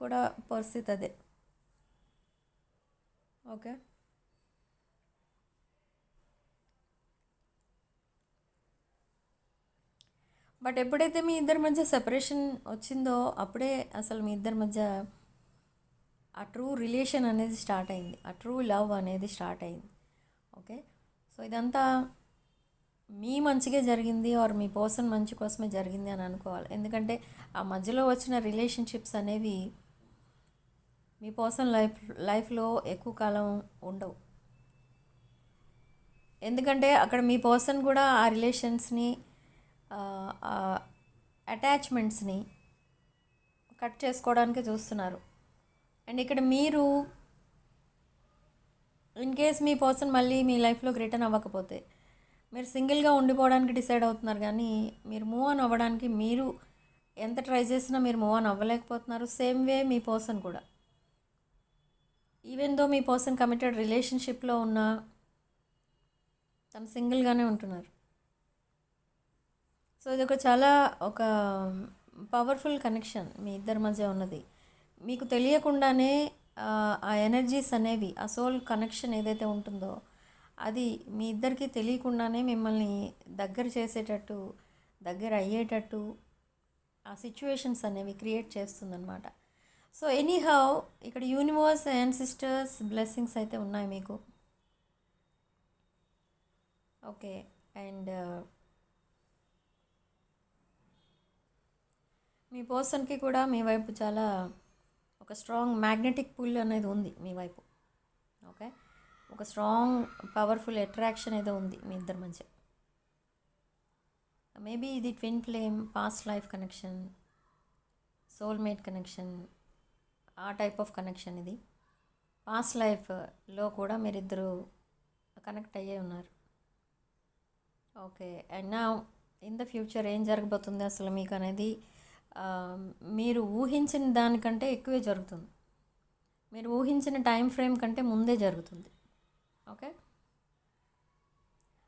కూడా పరిస్థితి అదే. ఓకే, బట్ ఎప్పుడైతే మీ ఇద్దరి మధ్య సెపరేషన్ వచ్చిందో అప్పుడే అసలు మీ ఇద్దరి మధ్య ఆ ట్రూ రిలేషన్ అనేది స్టార్ట్ అయింది, ఆ ట్రూ లవ్ అనేది స్టార్ట్ అయింది. ఓకే, సో ఇదంతా మీ మంచిగా జరిగింది ఆర్ మీ పర్సన్ మంచి కోసమే జరిగింది అని అనుకోవాలి. ఎందుకంటే ఆ మధ్యలో వచ్చిన రిలేషన్షిప్స్ అనేవి మీ పర్సన్ లైఫ్లో ఎక్కువ కాలం ఉండవు. ఎందుకంటే అక్కడ మీ పర్సన్ కూడా ఆ రిలేషన్స్ని అటాచ్మెంట్స్ని కట్ చేసుకోవడానికి చూస్తున్నారు. అండ్ ఇక్కడ మీరు ఇన్ కేస్ మీ పర్సన్ మళ్ళీ మీ లైఫ్లోకి రిటర్న్ అవ్వకపోతే మీరు సింగిల్గా ఉండిపోవడానికి డిసైడ్ అవుతున్నారు, కానీ మీరు మూవ్ ఆన్ అవ్వడానికి మీరు ఎంత ట్రై చేసినా మీరు మూవ్ ఆన్ అవ్వలేకపోతున్నారు. సేమ్ వే మీ పర్సన్ కూడా, ఈవెన్ దో మీ పర్సన్ కమిటెడ్ రిలేషన్షిప్లో ఉన్న తను సింగిల్గానే ఉంటున్నారు. సో ఇది చాలా ఒక పవర్ఫుల్ కనెక్షన్ మీ ఇద్దరి మధ్య ఉన్నది. మీకు తెలియకుండానే ఆ ఎనర్జీస్ అనేవి, ఆ సోల్ కనెక్షన్ ఏదైతే ఉంటుందో అది మీ ఇద్దరికి తెలియకుండానే మిమ్మల్ని దగ్గర చేసేటట్టు, దగ్గర అయ్యేటట్టు ఆ సిచ్యువేషన్స్ అనేవి క్రియేట్ చేస్తుందన్నమాట. సో ఎనీహౌ ఇక్కడ యూనివర్స్ అండ్ సిస్టర్స్ బ్లెస్సింగ్స్ అయితే ఉన్నాయి మీకు. ఓకే, అండ్ మీ పర్సన్కి కూడా మీ వైపు చాలా ఒక స్ట్రాంగ్ మ్యాగ్నెటిక్ పుల్ అనేది ఉంది మీ వైపు. ఓకే, ఒక స్ట్రాంగ్ పవర్ఫుల్ అట్రాక్షన్ ఏదో ఉంది మీ ఇద్దరి మధ్య. మేబీ ఇది twin flame, past life connection, soulmate connection, ఆ టైప్ ఆఫ్ కనెక్షన్ ఇది. పాస్ట్ లైఫ్లో కూడా మీరిద్దరు కనెక్ట్ అయ్యే ఉన్నారు. ఓకే, అండ్ నా ఇన్ ద ఫ్యూచర్ ఏం జరగబోతుంది అసలు మీకు అనేది మీరు ఊహించిన దానికంటే ఎక్కువే జరుగుతుంది. మీరు ఊహించిన టైం ఫ్రేమ్ కంటే ముందే జరుగుతుంది. ఓకే,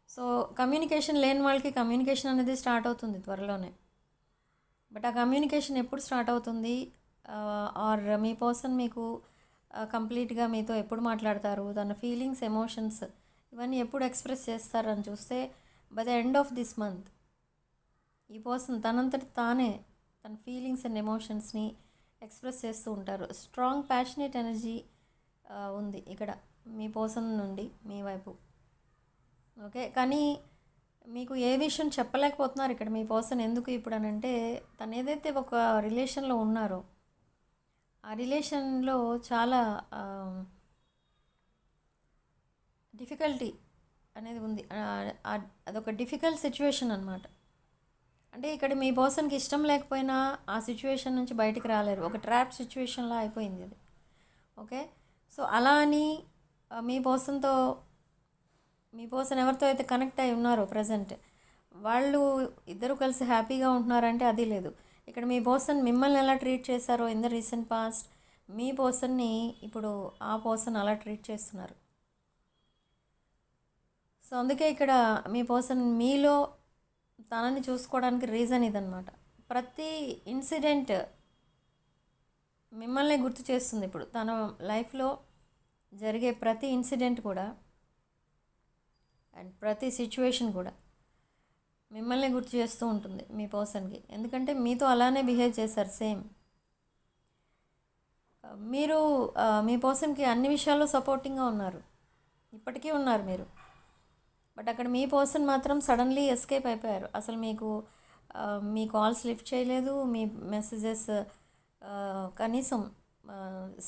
సో కమ్యూనికేషన్ లేని వాళ్ళకి కమ్యూనికేషన్ అనేది స్టార్ట్ అవుతుంది త్వరలోనే. బట్ ఆ కమ్యూనికేషన్ ఎప్పుడు స్టార్ట్ అవుతుంది, ఆర్ మీ పర్సన్ మీకు కంప్లీట్గా మీతో ఎప్పుడు మాట్లాడతారు, తన ఫీలింగ్స్, ఎమోషన్స్ ఇవన్నీ ఎప్పుడు ఎక్స్ప్రెస్ చేస్తారని చూస్తే by the end of this month ఈ పర్సన్ తనంతటి తానే తన ఫీలింగ్స్ అండ్ ఎమోషన్స్ని ఎక్స్ప్రెస్ చేస్తూ ఉంటారు. స్ట్రాంగ్ ప్యాషనేట్ ఎనర్జీ ఉంది ఇక్కడ మీ పర్సన్ నుండి మీ వైపు. ఓకే, కానీ మీకు ఏ విషయం చెప్పలేకపోతున్నారు ఇక్కడ మీ పర్సన్. ఎందుకు ఇప్పుడు అని అంటే తను ఏదైతే ఒక రిలేషన్లో ఉన్నారో ఆ రిలేషన్లో చాలా డిఫికల్టీ అనేది ఉంది. అదొక డిఫికల్ట్ సిచ్యువేషన్ అనమాట. అంటే ఇక్కడ మీ పర్సన్కి ఇష్టం లేకపోయినా ఆ సిచ్యువేషన్ నుంచి బయటికి రాలేరు, ఒక ట్రాప్ సిచ్యువేషన్లో అయిపోయింది అది. ఓకే, సో అలా అని మీ పర్సన్ ఎవరితో అయితే కనెక్ట్ అయి ఉన్నారో ప్రజెంట్ వాళ్ళు ఇద్దరు కలిసి హ్యాపీగా ఉంటున్నారంటే అది లేదు. ఇక్కడ మీ పర్సన్ మిమ్మల్ని ఎలా ట్రీట్ చేశారో ఇన్ ద రీసెంట్ పాస్ట్ మీ పర్సన్ని ఇప్పుడు ఆ పర్సన్ అలా ట్రీట్ చేస్తున్నారు. సో అందుకే ఇక్కడ మీ పర్సన్ మీలో తనని చూసుకోవడానికి రీజన్ ఇదనమాట. ప్రతి ఇన్సిడెంట్ మిమ్మల్ని గుర్తు చేస్తుంది. ఇప్పుడు తన లైఫ్లో జరిగే ప్రతి ఇన్సిడెంట్ కూడా అండ్ ప్రతి సిచ్యువేషన్ కూడా మిమ్మల్ని గుర్తు చేస్తూ ఉంటుంది మీ పర్సన్కి. ఎందుకంటే మీతో అలానే బిహేవ్ చేశారు సేమ్. మీరు మీ పర్సన్కి అన్ని విషయాల్లో సపోర్టింగ్గా ఉన్నారు, ఇప్పటికీ ఉన్నారు మీరు. బట్ అక్కడ మీ పర్సన్ మాత్రం సడన్లీ ఎస్కేప్ అయిపోయారు. అసలు మీ కాల్స్ లిఫ్ట్ చేయలేదు, మీ మెసేజెస్ కనీసం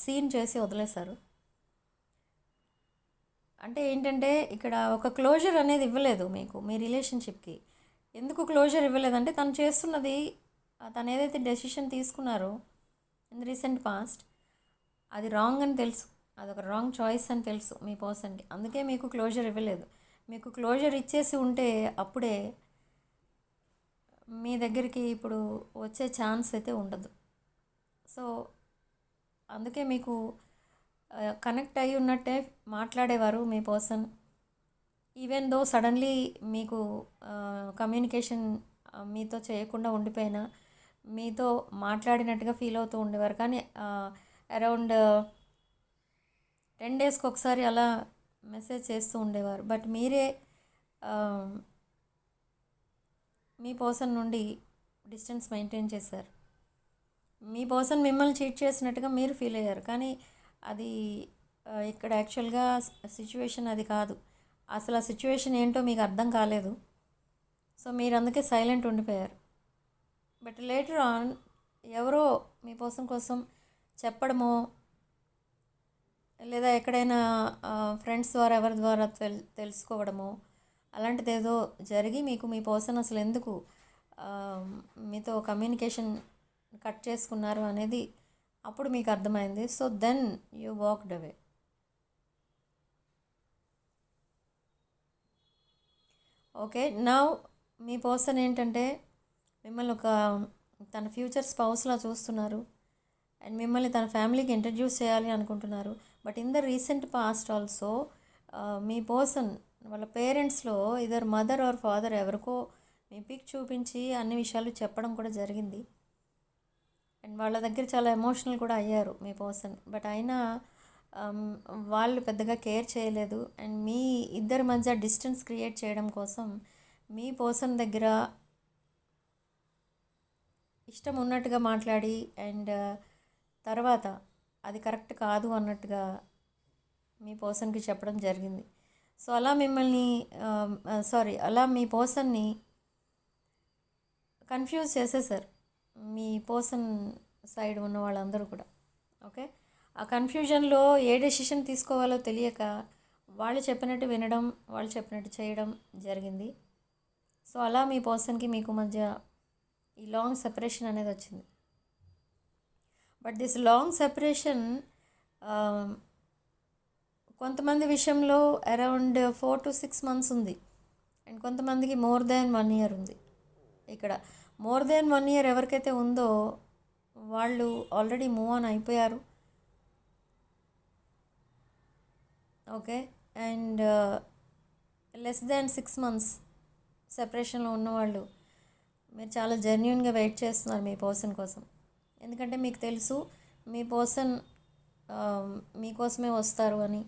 సీన్ చేసి వదిలేశారు. అంటే ఏంటంటే ఇక్కడ ఒక క్లోజర్ అనేది ఇవ్వలేదు మీకు మీ రిలేషన్షిప్కి. ఎందుకు క్లోజర్ ఇవ్వలేదంటే తను చేస్తున్నది, తను ఏదైతే డెసిషన్ తీసుకున్నారో ఇన్ రీసెంట్ పాస్ట్ అది రాంగ్ అని తెలుసు, అదొక రాంగ్ చాయిస్ అని తెలుసు మీ పర్సన్కి. అందుకే మీకు క్లోజర్ ఇవ్వలేదు. మీకు క్లోజర్ ఇచ్చేసి ఉంటే అప్పుడే మీ దగ్గరికి ఇప్పుడు వచ్చే ఛాన్స్ అయితే ఉండదు. సో అందుకే మీకు కనెక్ట్ అయి ఉన్నట్టే మాట్లాడేవారు మీ పర్సన్. ఈవెన్ దో సడన్లీ మీకు కమ్యూనికేషన్ మీతో చేయకుండా ఉండిపోయినా మీతో మాట్లాడినట్టుగా ఫీల్ అవుతూ ఉండేవారు. కానీ అరౌండ్ 10 డేస్కి ఒకసారి అలా మెసేజ్ చేస్తూ ఉండేవారు. బట్ మీరే మీ పర్సన్ నుండి డిస్టెన్స్ మెయింటైన్ చేశారు. మీ పర్సన్ మిమ్మల్ని చీట్ చేసినట్టుగా మీరు ఫీల్ అయ్యారు. కానీ అది ఇక్కడ యాక్చువల్గా సిచ్యువేషన్ అది కాదు. అసలు ఆ సిచ్యువేషన్ ఏంటో మీకు అర్థం కాలేదు. సో మీరు అందుకే సైలెంట్ ఉండిపోయారు. బట్ లేటర్ ఆన్ ఎవరో మీ పర్సన్ కోసం చెప్పడమో లేదా ఎక్కడైనా ఫ్రెండ్స్ ద్వారా ఎవరి ద్వారా తెలుసుకోవడమో అలాంటిది ఏదో జరిగి మీకు మీ పర్సన్ అసలు ఎందుకు మీతో కమ్యూనికేషన్ కట్ చేసుకున్నారు అనేది అప్పుడు మీకు అర్థమైంది. So then you walked away. Okay, now మీ పర్సన్ ఏంటంటే మిమ్మల్ని ఒక తన ఫ్యూచర్ స్పౌస్లా చూస్తున్నారు అండ్ మిమ్మల్ని తన ఫ్యామిలీకి ఇంట్రడ్యూస్ చేయాలి అనుకుంటున్నారు. But in the recent past also me person వాళ్ళ పేరెంట్స్లో ఇదర్ మదర్ ఆర్ ఫాదర్ ఎవరికో మీ పిక్ చూపించి అన్ని విషయాలు చెప్పడం కూడా జరిగింది. అండ్ వాళ్ళ దగ్గర చాలా ఎమోషనల్ కూడా అయ్యారు మీ పర్సన్. బట్ అయినా వాళ్ళు పెద్దగా కేర్ చేయలేదు. అండ్ మీ ఇద్దరి మధ్య డిస్టెన్స్ క్రియేట్ చేయడం కోసం మీ పర్సన్ దగ్గర ఇష్టం ఉన్నట్టుగా మాట్లాడి అండ్ తర్వాత అది కరెక్ట్ కాదు అన్నట్టుగా మీ పర్సన్కి చెప్పడం జరిగింది. సో అలా మిమ్మల్ని అలా మీ పర్సన్ని కన్ఫ్యూజ్ చేసేసారు మీ పర్సన్ సైడ్ ఉన్న వాళ్ళందరూ కూడా. ఓకే, ఆ కన్ఫ్యూజన్లో ఏ డెసిషన్ తీసుకోవాలో తెలియక వాళ్ళు చెప్పినట్టు వినడం, వాళ్ళు చెప్పినట్టు చేయడం జరిగింది. సో అలా మీ పర్సన్కి మీకు మధ్య ఈ లాంగ్ సెపరేషన్ అనేది వచ్చింది. బట్ దిస్ లాంగ్ సెపరేషన్ కొంతమంది విషయంలో అరౌండ్ 4 to 6 months ఉంది అండ్ కొంతమందికి మోర్ దాన్ 1 year ఉంది. ఇక్కడ మోర్ దాన్ 1 year ఎవరికైతే ఉందో వాళ్ళు ఆల్రెడీ మూవ్ ఆన్ అయిపోయారు. Okay, and less than 6 months సెపరేషన్లో ఉన్నవాళ్ళు మీరు చాలా జెన్యూన్గా వెయిట్ చేస్తున్నారు మీ పర్సన్ కోసం. ఎందుకంటే మీకు తెలుసు మీ పర్సన్ మీకోసమే వస్తారు అని.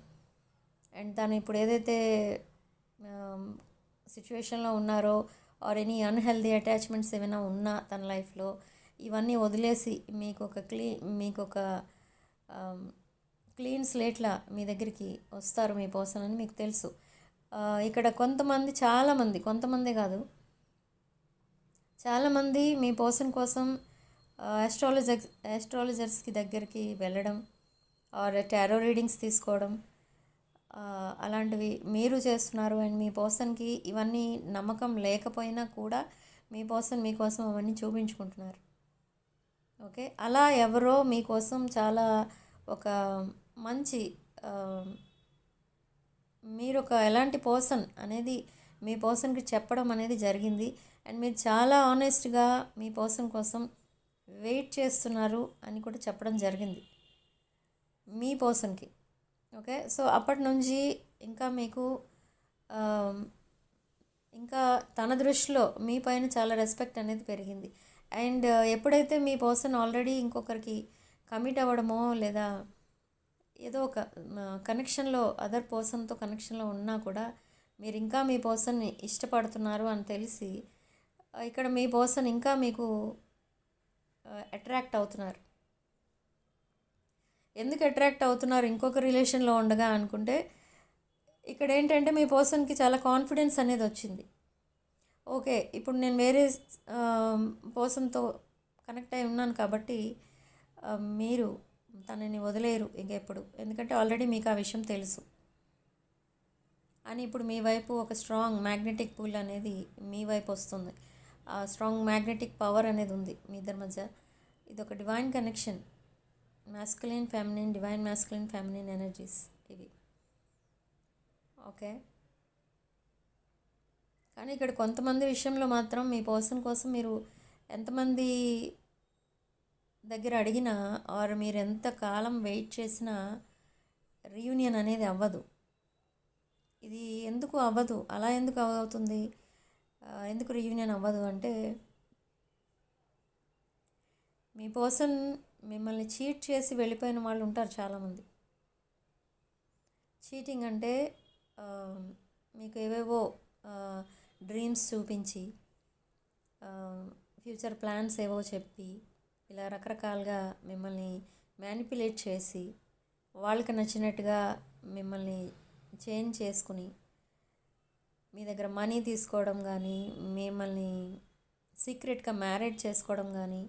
అండ్ తను ఇప్పుడు ఏదైతే సిచ్యువేషన్లో ఉన్నారో ఆర్ ఎనీ అన్హెల్దీ అటాచ్మెంట్స్ ఏమైనా ఉన్నా తన లైఫ్లో ఇవన్నీ వదిలేసి మీకు ఒక క్లీన్ స్లేట్లా మీ దగ్గరికి వస్తారు మీ పర్సన్ అని మీకు తెలుసు. ఇక్కడ కొంతమంది కాదు చాలామంది మీ పర్సన్ కోసం ఆస్ట్రాలజర్స్కి దగ్గరికి వెళ్ళడం ఆర్ టారో రీడింగ్స్ తీసుకోవడం అలాంటివి మీరు చేస్తున్నారు. అండ్ మీ పర్సన్కి ఇవన్నీ నమ్మకం లేకపోయినా కూడా మీ పర్సన్ మీకోసం అవన్నీ చూపించుకుంటున్నారు. ఓకే, అలా ఎవరో మీకోసం చాలా ఒక మంచి మీరు ఒక ఎలాంటి పర్సన్ అనేది మీ పర్సన్కి చెప్పడం అనేది జరిగింది. అండ్ మీరు చాలా ఆనెస్ట్గా మీ పర్సన్ కోసం వెయిట్ చేస్తున్నారు అని కూడా చెప్పడం జరిగింది మీ పర్సన్కి. ఓకే, సో అప్పటి నుంచి ఇంకా మీకు ఇంకా తన దృష్టిలో మీ పైన చాలా రెస్పెక్ట్ అనేది పెరిగింది. అండ్ ఎప్పుడైతే మీ పర్సన్ ఆల్రెడీ ఇంకొకరికి కమిట్ అవ్వడమో లేదా ఏదో ఒక కనెక్షన్లో అదర్ పర్సన్తో కనెక్షన్లో ఉన్నా కూడా మీరు ఇంకా మీ పర్సన్ని ఇష్టపడుతున్నారు అని తెలిసి ఇక్కడ మీ పర్సన్ ఇంకా మీకు అట్రాక్ట్ అవుతున్నారు. ఎందుకు అట్రాక్ట్ అవుతున్నారు ఇంకొక రిలేషన్లో ఉండగా అనుకుంటే ఇక్కడ ఏంటంటే మీ పర్సన్కి చాలా కాన్ఫిడెన్స్ అనేది వచ్చింది. ఓకే, ఇప్పుడు నేను వేరే పర్సన్తో కనెక్ట్ అయి ఉన్నాను కాబట్టి మీరు తనని వదిలేరు ఇంకెప్పుడు, ఎందుకంటే ఆల్రెడీ మీకు ఆ విషయం తెలుసు అని. ఇప్పుడు మీ వైపు ఒక స్ట్రాంగ్ మ్యాగ్నెటిక్ పుల్ అనేది మీ వైపు వస్తుంది. ఆ స్ట్రాంగ్ మ్యాగ్నెటిక్ పవర్ అనేది ఉంది మీ ఇద్దరి మధ్య. ఇది ఒక divine connection, masculine feminine, divine masculine feminine energies ఇవి. ఓకే, కానీ ఇక్కడ కొంతమంది విషయంలో మాత్రం మీ పర్సన్ కోసం మీరు ఎంతమంది దగ్గర అడిగినా ఆర్ మీరు ఎంత కాలం వెయిట్ చేసినా రీయూనియన్ అనేది అవ్వదు. ఇది ఎందుకు అవ్వదు, అలా ఎందుకు అవుతుంది, ఎందుకు రీయూనియన్ అవ్వదు అంటే, మీ పర్సన్ మిమ్మల్ని చీట్ చేసి వెళ్ళిపోయిన వాళ్ళు ఉంటారు చాలామంది. చీటింగ్ అంటే మీకు ఏవేవో డ్రీమ్స్ చూపించి, ఫ్యూచర్ ప్లాన్స్ ఏవో చెప్పి, ఇలా రకరకాలుగా మిమ్మల్ని మ్యానిపులేట్ చేసి వాళ్ళకి నచ్చినట్టుగా మిమ్మల్ని చేంజ్ చేసుకుని మీ దగ్గర మనీ తీసుకోవడం కానీ, మిమ్మల్ని సీక్రెట్గా మ్యారేజ్ చేసుకోవడం కానీ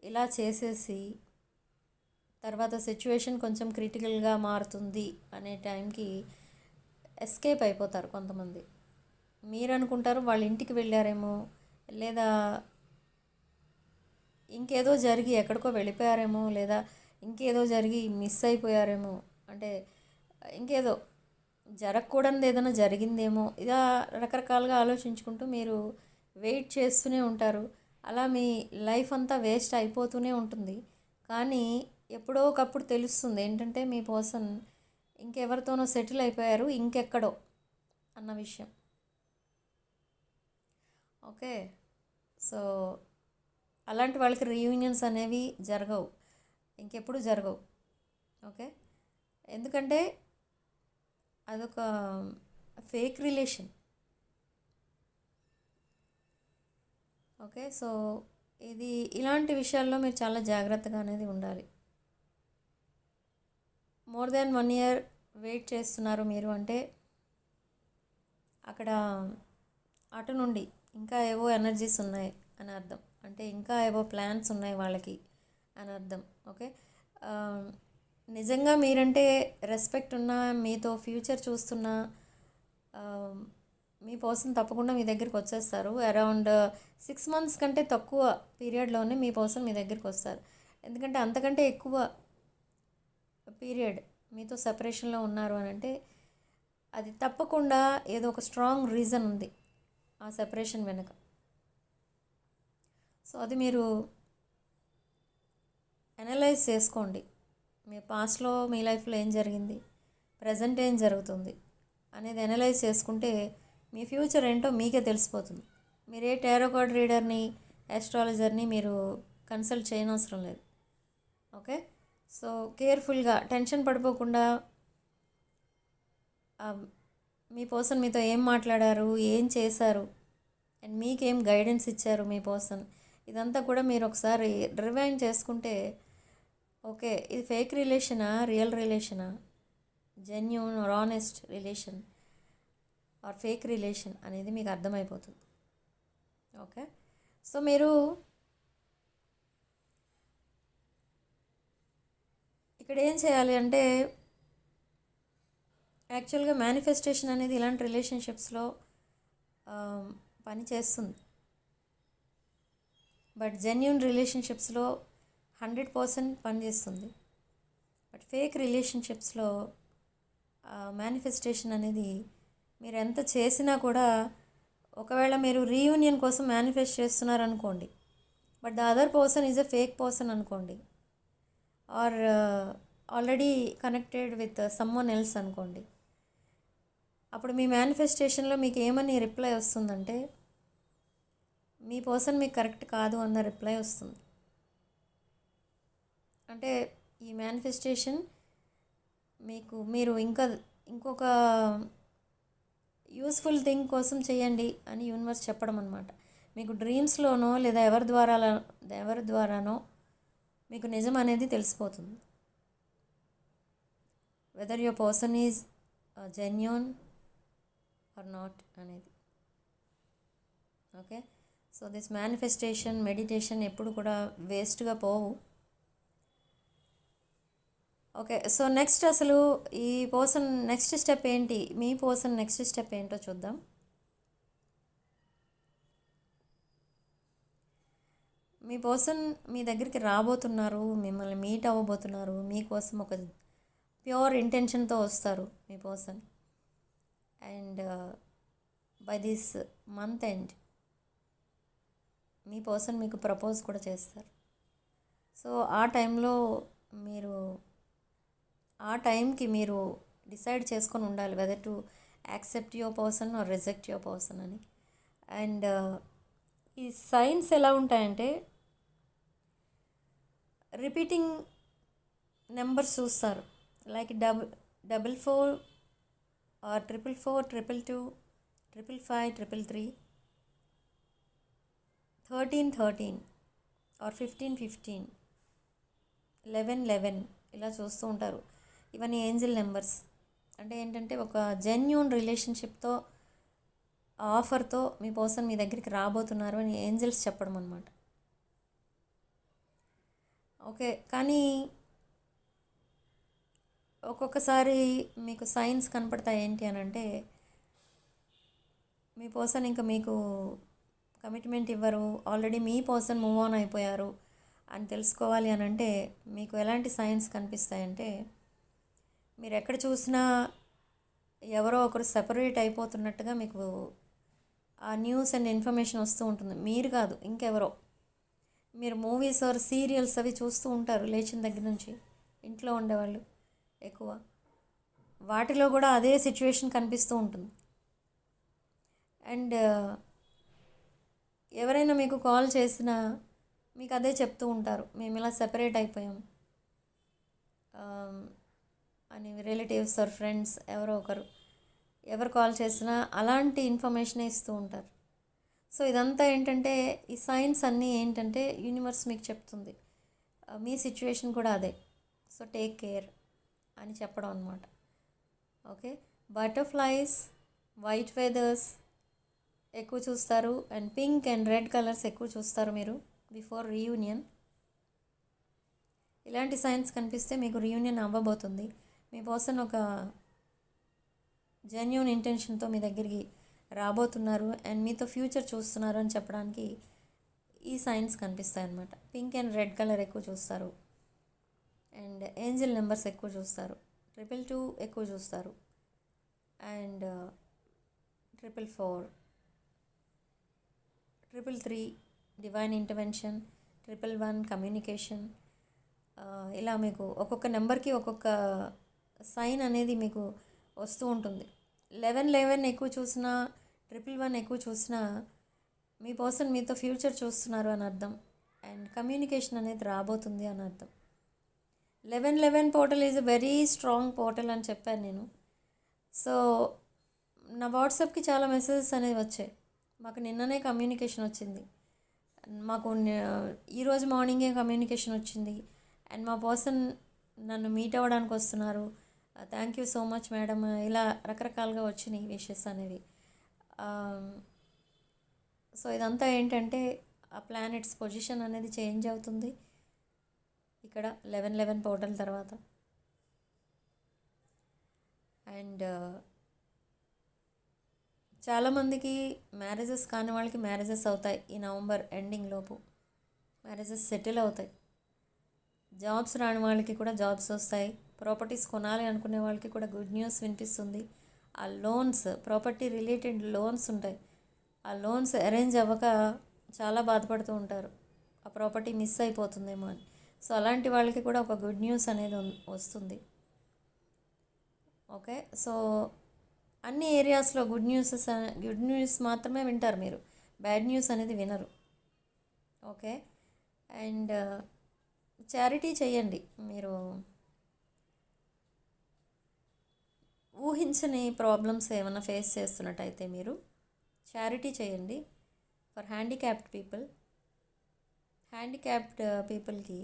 ఇలా చేసేసి తర్వాత సిచ్యువేషన్ కొంచెం క్రిటికల్గా మారుతుంది అనే టైంకి ఎస్కేప్ అయిపోతారు కొంతమంది. మీరు అనుకుంటారు వాళ్ళ ఇంటికి వెళ్ళారేమో, లేదా ఇంకేదో జరిగి ఎక్కడికో వెళ్ళిపోయారేమో, లేదా ఇంకేదో జరిగి మిస్ అయిపోయారేమో, అంటే ఇంకేదో జరగకూడనిది ఏదైనా జరిగిందేమో, ఇలా రకరకాలుగా ఆలోచించుకుంటూ మీరు వెయిట్ చేస్తూనే ఉంటారు. అలా మీ లైఫ్ అంతా వేస్ట్ అయిపోతూనే ఉంటుంది. కానీ ఎప్పుడో ఒకప్పుడు తెలుస్తుంది ఏంటంటే మీ పర్సన్ ఇంకెవరితోనో సెటిల్ అయిపోయారు, ఇంకెక్కడో అన్న విషయం. ఓకే, సో అలాంటి వాళ్ళకి రీయూనియన్స్ అనేవి జరగవు, ఇంకెప్పుడు జరగవు. ఓకే, ఎందుకంటే అదొక ఫేక్ రిలేషన్. ఓకే, సో ఇది ఇలాంటి విషయాల్లో మీరు చాలా జాగ్రత్తగా అనేది ఉండాలి. మోర్ దాన్ 1 year వెయిట్ చేస్తున్నారు మీరు అంటే అక్కడ అటు నుండి ఇంకా ఏవో ఎనర్జీస్ ఉన్నాయి అని అర్థం, అంటే ఇంకా ఏవో ప్లాన్స్ ఉన్నాయి వాళ్ళకి అని అర్థం. ఓకే, నిజంగా మీరంటే రెస్పెక్ట్ ఉన్నా, మీతో ఫ్యూచర్ చూస్తున్నా మీ పర్సన్ తప్పకుండా మీ దగ్గరికి వచ్చేస్తారు. అరౌండ్ 6 months కంటే తక్కువ పీరియడ్లోనే మీ పర్సన్ మీ దగ్గరికి వస్తారు. ఎందుకంటే అంతకంటే ఎక్కువ పీరియడ్ మీతో సెపరేషన్లో ఉన్నారు అని అంటే అది తప్పకుండా ఏదో ఒక స్ట్రాంగ్ రీజన్ ఉంది ఆ సెపరేషన్ వెనుక. సో అది మీరు అనలైజ్ చేసుకోండి. మీ పాస్ట్లో మీ లైఫ్లో ఏం జరిగింది, ప్రజెంట్ ఏం జరుగుతుంది అనేది అనలైజ్ చేసుకుంటే మీ ఫ్యూచర్ ఏంటో మీకే తెలిసిపోతుంది. మీరు ఏ టారో కార్డ్ రీడర్ని, ఆస్ట్రాలజర్ని మీరు కన్సల్ట్ చేయనవసరం లేదు. ఓకే, సో కేర్ఫుల్గా టెన్షన్ పడిపోకుండా మీ పర్సన్ మీతో ఏం మాట్లాడారు, ఏం చేశారు, అండ్ మీకేం గైడెన్స్ ఇచ్చారు మీ పర్సన్, ఇదంతా కూడా మీరు ఒకసారి రివైండ్ చేసుకుంటే ఓకే ఇది ఫేక్ రిలేషనా, రియల్ రిలేషనా, genuine or honest relation or fake relation అనేది మీకు అర్థమైపోతుంది. ఓకే, సో మీరు ఇక్కడ ఏం చేయాలి అంటే యాక్చువల్గా మేనిఫెస్టేషన్ అనేది ఇలాంటి రిలేషన్షిప్స్లో పని చేస్తుంది. బట్ జెన్యూన్ రిలేషన్షిప్స్లో 100% పనిచేస్తుంది. బట్ ఫేక్ రిలేషన్షిప్స్లో మేనిఫెస్టేషన్ అనేది మీరు ఎంత చేసినా కూడా, ఒకవేళ మీరు రీయూనియన్ కోసం మేనిఫెస్ట్ చేస్తున్నారనుకోండి, but the other person is a fake person అనుకోండి, or already connected with someone else అనుకోండి, అప్పుడు మీ మేనిఫెస్టేషన్లో మీకు ఏమని రిప్లై వస్తుందంటే మీ పర్సన్ మీకు కరెక్ట్ కాదు అన్న రిప్లై వస్తుంది. అంటే ఈ మేనిఫెస్టేషన్ మీరు ఇంకొక యూస్ఫుల్ థింగ్ కోసం చేయండి అని యూనివర్స్ చెప్పడం అనమాట. మీకు డ్రీమ్స్లోనో లేదా ఎవరి ద్వారానో మీకు నిజం అనేది తెలిసిపోతుంది, whether your person is genuine or not అనేది. Okay, so this manifestation, meditation ఎప్పుడు కూడా వేస్ట్గా పోవు. ఓకే, సో నెక్స్ట్ అసలు ఈ పర్సన్ నెక్స్ట్ స్టెప్ ఏంటి, మీ పర్సన్ నెక్స్ట్ స్టెప్ ఏంటో చూద్దాం. మీ పర్సన్ మీ దగ్గరికి రాబోతున్నారు, మిమ్మల్ని మీట్ అవ్వబోతున్నారు, మీకోసం ఒక ప్యూర్ ఇంటెన్షన్తో వస్తారు మీ person. And by this month end మీ పర్సన్ మీకు ప్రపోజ్ కూడా చేస్తారు. సో ఆ టైంలో మీరు ఆ టైంకి మీరు డిసైడ్ చేసుకొని ఉండాలి whether to accept your person are reject your person అని. అండ్ ఈ సైన్స్ ఎలా ఉంటాయంటే రిపీటింగ్ నెంబర్స్ చూస్తారు. లైక్ 44 ఆర్ 444, 222, 555, 333, 13 ఆర్ 15 11 ఇలా చూస్తూ ఉంటారు. ఇవన్నీ ఏంజిల్ నెంబర్స్. అంటే ఏంటంటే ఒక జెన్యూన్ రిలేషన్షిప్తో ఆఫర్తో మీ పర్సన్ మీ దగ్గరికి రాబోతున్నారు అని ఏంజిల్స్ చెప్పడం అనమాట. ఓకే, కానీ ఒక్కొక్కసారి మీకు సైన్స్ కనపడతాయి. ఏంటి అని అంటే మీ పర్సన్ ఇంకా మీకు కమిట్మెంట్ ఇవ్వరు, already me person move on అయిపోయారు అని తెలుసుకోవాలి అని అంటే మీకు ఎలాంటి సైన్స్ కనిపిస్తాయంటే మీరు ఎక్కడ చూసినా ఎవరో ఒకరు సెపరేట్ అయిపోతున్నట్టుగా మీకు ఆ న్యూస్ అండ్ ఇన్ఫర్మేషన్ వస్తూ ఉంటుంది. మీరు కాదు, ఇంకెవరో. మీరు మూవీస్ ఆర్ సీరియల్స్ అవి చూస్తూ ఉంటారు లేచిన దగ్గర నుంచి, ఇంట్లో ఉండేవాళ్ళు ఎక్కువ. వాటిలో కూడా అదే సిచ్యువేషన్ కనిపిస్తూ ఉంటుంది. అండ్ ఎవరైనా మీకు కాల్ చేసినా మీకు అదే చెప్తూ ఉంటారు, మేము ఇలా సెపరేట్ అయిపోయాం అని. రిలేటివ్స్ ఆర్ ఫ్రెండ్స్ ఎవరో ఒకరు ఎవరు కాల్ చేసినా అలాంటి ఇన్ఫర్మేషనే ఇస్తూ ఉంటారు. సో ఇదంతా ఏంటంటే ఈ సైన్స్ అన్నీ ఏంటంటే యూనివర్స్ మీకు చెప్తుంది మీ సిచ్యువేషన్ కూడా అదే. సో టేక్ కేర్ అని చెప్పడం అనమాట. ఓకే, బటర్ఫ్లైస్, వైట్ ఫెదర్స్ ఎక్కువ చూస్తారు and pink and red colours ఎక్కువ చూస్తారు మీరు బిఫోర్ రీయూనియన్. ఇలాంటి సైన్స్ కనిపిస్తే మీకు రీయూనియన్ అవ్వబోతుంది. మీ పర్సన్ ఒక జెన్యూన్ ఇంటెన్షన్తో మీ దగ్గరికి రాబోతున్నారు అండ్ మీతో ఫ్యూచర్ చూస్తున్నారు అని చెప్పడానికి ఈ సైన్స్ కనిపిస్తాయి అన్నమాట. పింక్ అండ్ రెడ్ కలర్ ఎక్కువ చూస్తారు అండ్ ఏంజిల్ నెంబర్స్ ఎక్కువ చూస్తారు. 222 ఎక్కువ చూస్తారు అండ్ 444, 333 డివైన్ ఇంటర్వెన్షన్, 111 కమ్యూనికేషన్. ఇలా మీకు ఒక్కొక్క నెంబర్కి ఒక్కొక్క సైన్ అనేది మీకు వస్తూ ఉంటుంది. 11 ఎక్కువ చూసినా, 111 ఎక్కువ చూసినా మీ పర్సన్ మీతో ఫ్యూచర్ చూస్తున్నారు అని అర్థం అండ్ కమ్యూనికేషన్ అనేది రాబోతుంది అని అర్థం. 11 portal is a very strong portal అని చెప్పాను నేను. సో నా వాట్సాప్కి చాలా మెసేజెస్ అనేవి వచ్చాయి. మాకు నిన్ననే కమ్యూనికేషన్ వచ్చింది, మాకు ఈరోజు మార్నింగే కమ్యూనికేషన్ వచ్చింది అండ్ మా పర్సన్ నన్ను మీట్ అవ్వడానికి వస్తున్నారు, thank you so much madam, ఇలా రకరకాలుగా వచ్చినాయి విషెస్ అనేవి. సో ఇదంతా ఏంటంటే ఆ ప్లానెట్స్ పొజిషన్ అనేది చేంజ్ అవుతుంది ఇక్కడ 11 పోర్టల్ తర్వాత. అండ్ చాలామందికి మ్యారేజెస్ కాని వాళ్ళకి మ్యారేజెస్ అవుతాయి. ఈ నవంబర్ ఎండింగ్ లోపు మ్యారేజెస్ సెటిల్ అవుతాయి. జాబ్స్ రాని వాళ్ళకి కూడా జాబ్స్ వస్తాయి. ప్రాపర్టీస్ కొనాలి అనుకునే వాళ్ళకి కూడా గుడ్ న్యూస్ వినిపిస్తుంది. ఆ లోన్స్, ప్రాపర్టీ రిలేటెడ్ లోన్స్ ఉంటాయి, ఆ లోన్స్ అరేంజ్ అవ్వక చాలా బాధపడుతూ ఉంటారు, ఆ ప్రాపర్టీ మిస్ అయిపోతుందేమో అని. సో అలాంటి వాళ్ళకి కూడా ఒక గుడ్ న్యూస్ అనేది వస్తుంది. ఓకే, సో అన్ని ఏరియాస్లో గుడ్ న్యూస్ మాత్రమే వింటారు మీరు, బ్యాడ్ న్యూస్ అనేది వినరు. ఓకే, అండ్ చారిటీ చేయండి. మీరు ఊహించని ప్రాబ్లమ్స్ ఏమైనా ఫేస్ చేస్తున్నట్టయితే మీరు చారిటీ చేయండి ఫర్ హ్యాండిక్యాప్డ్ పీపుల్కి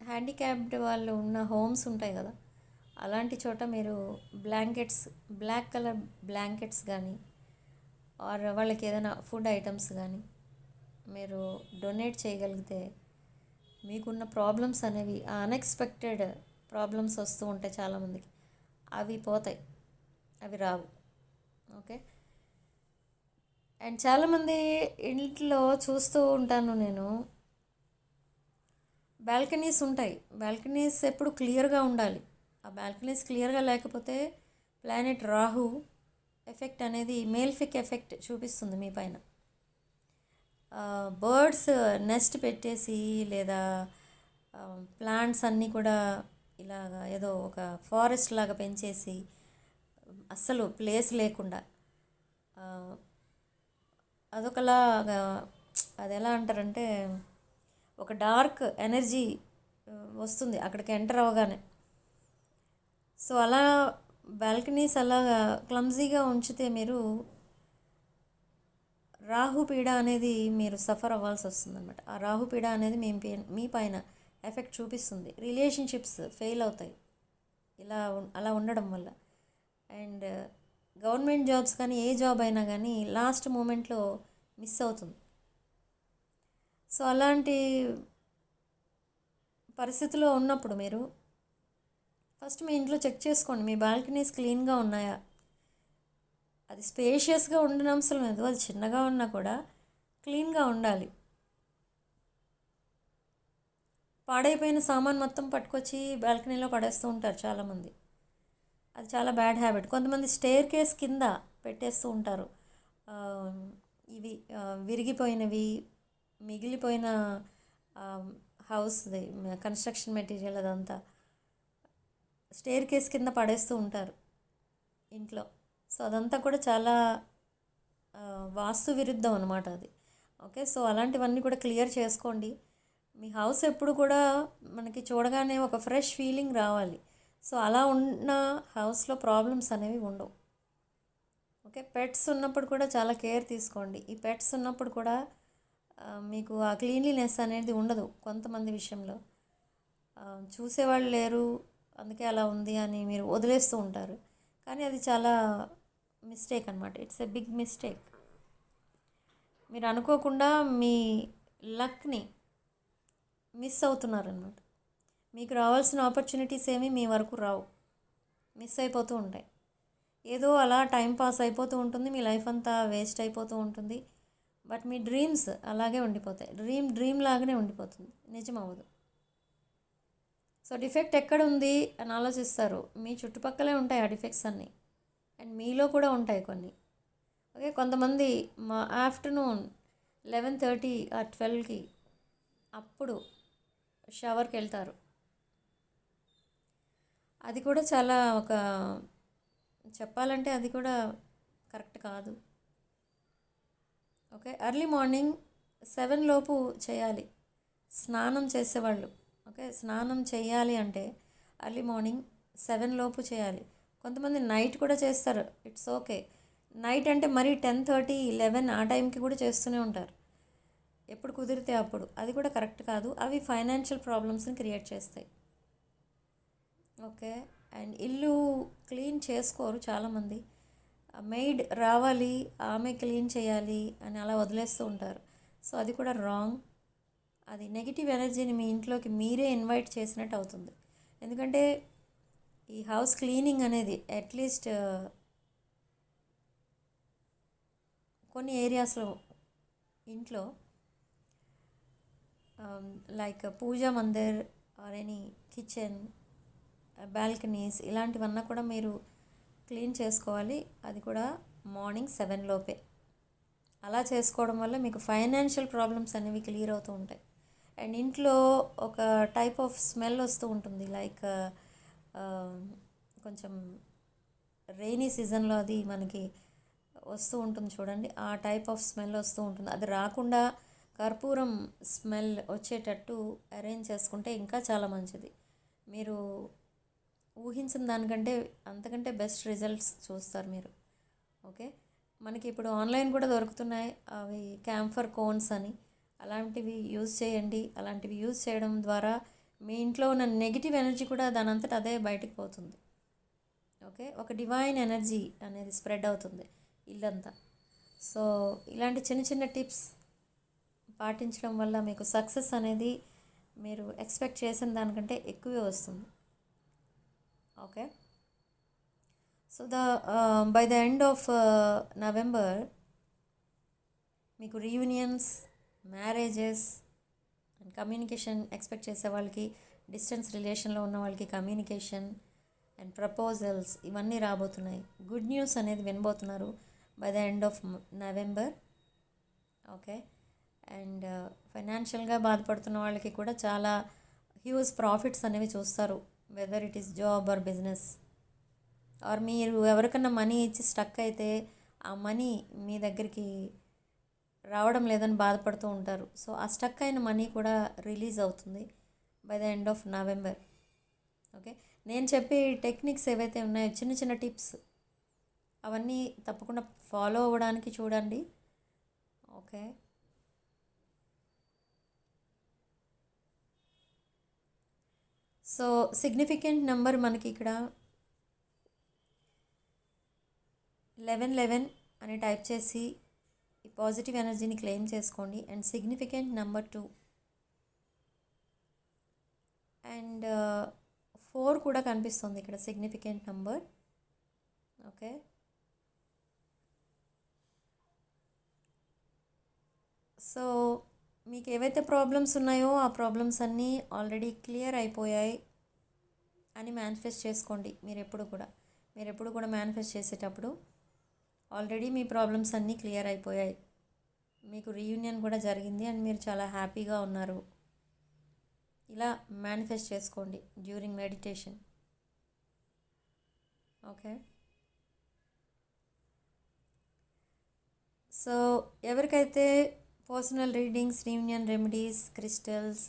హ్యాండిక్యాప్డ్ వాళ్ళు ఉన్న హోమ్స్ ఉంటాయి కదా, అలాంటి చోట మీరు బ్లాక్ కలర్ బ్లాంకెట్స్ కానీ ఆర్ వాళ్ళకి ఏదైనా ఫుడ్ ఐటమ్స్ కానీ మీరు డొనేట్ చేయగలిగితే మీకున్న ప్రాబ్లమ్స్ అనేవి, అన్ఎక్స్పెక్టెడ్ ప్రాబ్లమ్స్ వస్తూ ఉంటాయి చాలామందికి, అవి పోతాయి, అవి రావు. ఓకే, అండ్ చాలామంది ఇంట్లో చూస్తూ ఉంటాను నేను, బాల్కనీస్ ఉంటాయి, బాల్కనీస్ ఎప్పుడు క్లియర్గా ఉండాలి. ఆ బాల్కనీస్ క్లియర్గా లేకపోతే ప్లానెట్ రాహు ఎఫెక్ట్ అనేది మేల్ఫిక్ ఎఫెక్ట్ చూపిస్తుంది మీ పైన. బర్డ్స్ నెస్ట్ పెట్టేసి లేదా ప్లాంట్స్ అన్నీ కూడా ఇలాగా ఏదో ఒక ఫారెస్ట్ లాగా పెంచేసి అస్సలు ప్లేస్ లేకుండా ఆ, అదొకలాగా అది ఎలా అంటారంటే ఒక డార్క్ ఎనర్జీ వస్తుంది అక్కడికి ఎంటర్ అవ్వగానే. సో అలా బాల్కనీస్ అలాగా క్లమ్జీగా ఉంచితే మీరు రాహుపీడ అనేది మీరు సఫర్ అవ్వాల్సి వస్తుందన్నమాట. ఆ రాహుపీడ అనేది మీ పైన ఎఫెక్ట్ చూపిస్తుంది. రిలేషన్షిప్స్ ఫెయిల్ అవుతాయి అలా ఉండడం వల్ల. అండ్ గవర్నమెంట్ జాబ్స్ కానీ ఏ జాబ్ అయినా కానీ లాస్ట్ మూమెంట్లో మిస్ అవుతుంది. సో అలాంటి పరిస్థితిలో ఉన్నప్పుడు మీరు ఫస్ట్ మీ ఇంట్లో చెక్ చేసుకోండి, మీ బాల్కనీస్ క్లీన్గా ఉన్నాయా. అది స్పేషియస్గా ఉండడం అవసరం లేదు, అది చిన్నగా ఉన్నా కూడా క్లీన్గా ఉండాలి. పాడైపోయిన సామాన్ మొత్తం పట్టుకొచ్చి బాల్కనీలో పడేస్తూ ఉంటారు చాలామంది. అది చాలా బ్యాడ్ హ్యాబిట్. కొంతమంది స్టేర్ కేస్ కింద పెట్టేస్తూ ఉంటారు ఇవి విరిగిపోయినవి, మిగిలిపోయిన హౌస్ది కన్స్ట్రక్షన్ మెటీరియల్ అదంతా స్టేర్ కేస్ కింద పడేస్తూ ఉంటారు ఇంట్లో. సో అదంతా కూడా చాలా వాస్తు విరుద్ధం అనమాట అది. ఓకే, సో అలాంటివన్నీ కూడా క్లియర్ చేసుకోండి. మీ హౌస్ ఎప్పుడు కూడా మనకి చూడగానే ఒక ఫ్రెష్ ఫీలింగ్ రావాలి. సో అలా ఉన్న హౌస్లో ప్రాబ్లమ్స్ అనేవి ఉండవు. ఓకే, పెట్స్ ఉన్నప్పుడు కూడా చాలా కేర్ తీసుకోండి. ఈ పెట్స్ ఉన్నప్పుడు కూడా మీకు ఆ క్లీన్లీనెస్ అనేది ఉండదు కొంతమంది విషయంలో. చూసేవాళ్ళు లేరు అందుకే అలా ఉంది అని మీరు వదిలేస్తూ ఉంటారు, కానీ అది చాలా మిస్టేక్ అనమాట. It's a big mistake. మీరు అనుకోకుండా మీ లక్ని మిస్ అవుతున్నారనమాట. మీకు రావాల్సిన ఆపర్చునిటీస్ ఏమీ మీ వరకు రావు, మిస్ అయిపోతూ ఉంటాయి. ఏదో అలా టైం పాస్ అయిపోతూ ఉంటుంది, మీ లైఫ్ అంతా వేస్ట్ అయిపోతూ ఉంటుంది. బట్ మీ డ్రీమ్స్ అలాగే ఉండిపోతాయి. డ్రీమ్ లాగానే ఉండిపోతుంది, నిజం అవ్వదు. సో డిఫెక్ట్ ఎక్కడ ఉంది అని ఆలోచిస్తారు. మీ చుట్టుపక్కలే ఉంటాయి ఆ డిఫెక్ట్స్ అన్నీ, అండ్ మీలో కూడా ఉంటాయి కొన్ని. ఓకే, కొంతమంది మా ఆఫ్టర్నూన్ 11:30 ఆ 12కి అప్పుడు షవర్కి వెళ్తారు. అది కూడా చాలా చెప్పాలంటే అది కూడా కరెక్ట్ కాదు. ఓకే, ఎర్లీ మార్నింగ్ 7 లోపు చేయాలి స్నానం చేసేవాళ్ళు. ఓకే, స్నానం చేయాలి అంటే ఎర్లీ మార్నింగ్ 7 లోపు చేయాలి. కొంతమంది నైట్ కూడా చేస్తారు, ఇట్స్ ఓకే. నైట్ అంటే మరీ 10:30, 11 ఆ టైంకి కూడా చేస్తూనే ఉంటారు, ఎప్పుడు కుదిరితే అప్పుడు. అది కూడా కరెక్ట్ కాదు, అవి ఫైనాన్షియల్ ప్రాబ్లమ్స్ని క్రియేట్ చేస్తాయి. ఓకే, అండ్ ఇల్లు క్లీన్ చేసుకోరు చాలామంది. మెయిడ్ రావాలి, ఆమె క్లీన్ చేయాలి అని అలా వదిలేస్తూ ఉంటారు. సో అది కూడా రాంగ్. అది నెగిటివ్ ఎనర్జీని మీ ఇంట్లోకి మీరే ఇన్వైట్ చేసినట్టు అవుతుంది. ఎందుకంటే ఈ హౌస్ క్లీనింగ్ అనేది అట్లీస్ట్ కొన్ని ఏరియాస్లో ఇంట్లో like puja mandir or any kitchen, balconies ఇలాంటివన్నా కూడా మీరు క్లీన్ చేసుకోవాలి. అది కూడా మార్నింగ్ 7 లోపే. అలా చేసుకోవడం వల్ల మీకు ఫైనాన్షియల్ ప్రాబ్లమ్స్ అనేవి క్లియర్ అవుతూ ఉంటాయి. అండ్ ఇంట్లో ఒక టైప్ ఆఫ్ స్మెల్ వస్తూ ఉంటుంది, లైక్ కొంచెం రెయినీ సీజన్లో అది మనకి వస్తూ ఉంటుంది చూడండి, ఆ టైప్ ఆఫ్ స్మెల్ వస్తూ ఉంటుంది. అది రాకుండా కర్పూరం స్మెల్ వచ్చేటట్టు అరేంజ్ చేసుకుంటే ఇంకా చాలా మంచిది. మీరు ఊహించిన దానికంటే అంతకంటే బెస్ట్ రిజల్ట్స్ చూస్తారు మీరు. ఓకే, మనకి ఇప్పుడు ఆన్లైన్ కూడా దొరుకుతున్నాయి అవి క్యాంఫర్ కోన్స్ అని, అలాంటివి యూజ్ చేయండి. అలాంటివి యూజ్ చేయడం ద్వారా మీ ఇంట్లో ఉన్న నెగిటివ్ ఎనర్జీ కూడా దాని అంతటా అదే బయటకు పోతుంది. ఓకే, ఒక డివైన్ ఎనర్జీ అనేది స్ప్రెడ్ అవుతుంది ఇల్లంతా. సో ఇలాంటి చిన్న చిన్న టిప్స్ పాటించడం వల్ల మీకు సక్సెస్ అనేది మీరు ఎక్స్పెక్ట్ చేసిన దానికంటే ఎక్కువే వస్తుంది. Okay, so by the end of November మీకు reunions, marriages and communication expect చేసే వాళ్ళకి, డిస్టెన్స్ రిలేషన్లో ఉన్న వాళ్ళకి కమ్యూనికేషన్ అండ్ ప్రపోజల్స్ ఇవన్నీ రాబోతున్నాయి. గుడ్ న్యూస్ అనేది వినబోతున్నారు by the end of November. Okay, and ఫైనాన్షియల్గా బాధపడుతున్న వాళ్ళకి కూడా చాలా హ్యూజ్ ప్రాఫిట్స్ అనేవి చూస్తారు, whether it is job or business. Or మీరు ఎవరికన్నా మనీ ఇచ్చి స్టక్ అయితే ఆ మనీ మీ దగ్గరికి రావడం లేదని బాధపడుతూ ఉంటారు. సో ఆ స్టక్ అయిన మనీ కూడా రిలీజ్ అవుతుంది by the end of November. Okay, నేను చెప్పే టెక్నిక్స్ ఏవైతే ఉన్నాయో చిన్న చిన్న టిప్స్ అవన్నీ తప్పకుండా ఫాలో అవ్వడానికి చూడండి. ఓకే, సో సిగ్నిఫికెంట్ నెంబర్ మనకి ఇక్కడ 1111 అని టైప్ చేసి ఈ పాజిటివ్ ఎనర్జీని క్లెయిమ్ చేసుకోండి. అండ్ సిగ్నిఫికెంట్ నెంబర్ 2 అండ్ 4 కూడా కనిపిస్తుంది ఇక్కడ సిగ్నిఫికెంట్ నెంబర్. ఓకే, సో మీకు ఏవైతే ప్రాబ్లమ్స్ ఉన్నాయో ఆ ప్రాబ్లమ్స్ అన్నీ ఆల్రెడీ క్లియర్ అయిపోయాయి అని మేనిఫెస్ట్ చేసుకోండి. మీరు ఎప్పుడు కూడా మేనిఫెస్ట్ చేసేటప్పుడు ఆల్రెడీ మీ ప్రాబ్లమ్స్ అన్నీ క్లియర్ అయిపోయాయి, మీకు రీయూనియన్ కూడా జరిగింది అండ్ మీరు చాలా హ్యాపీగా ఉన్నారు. ఇలా మేనిఫెస్ట్ చేసుకోండి డ్యూరింగ్ మెడిటేషన్. ఓకే, సో ఎవరికైతే personal readings, reunion remedies, crystals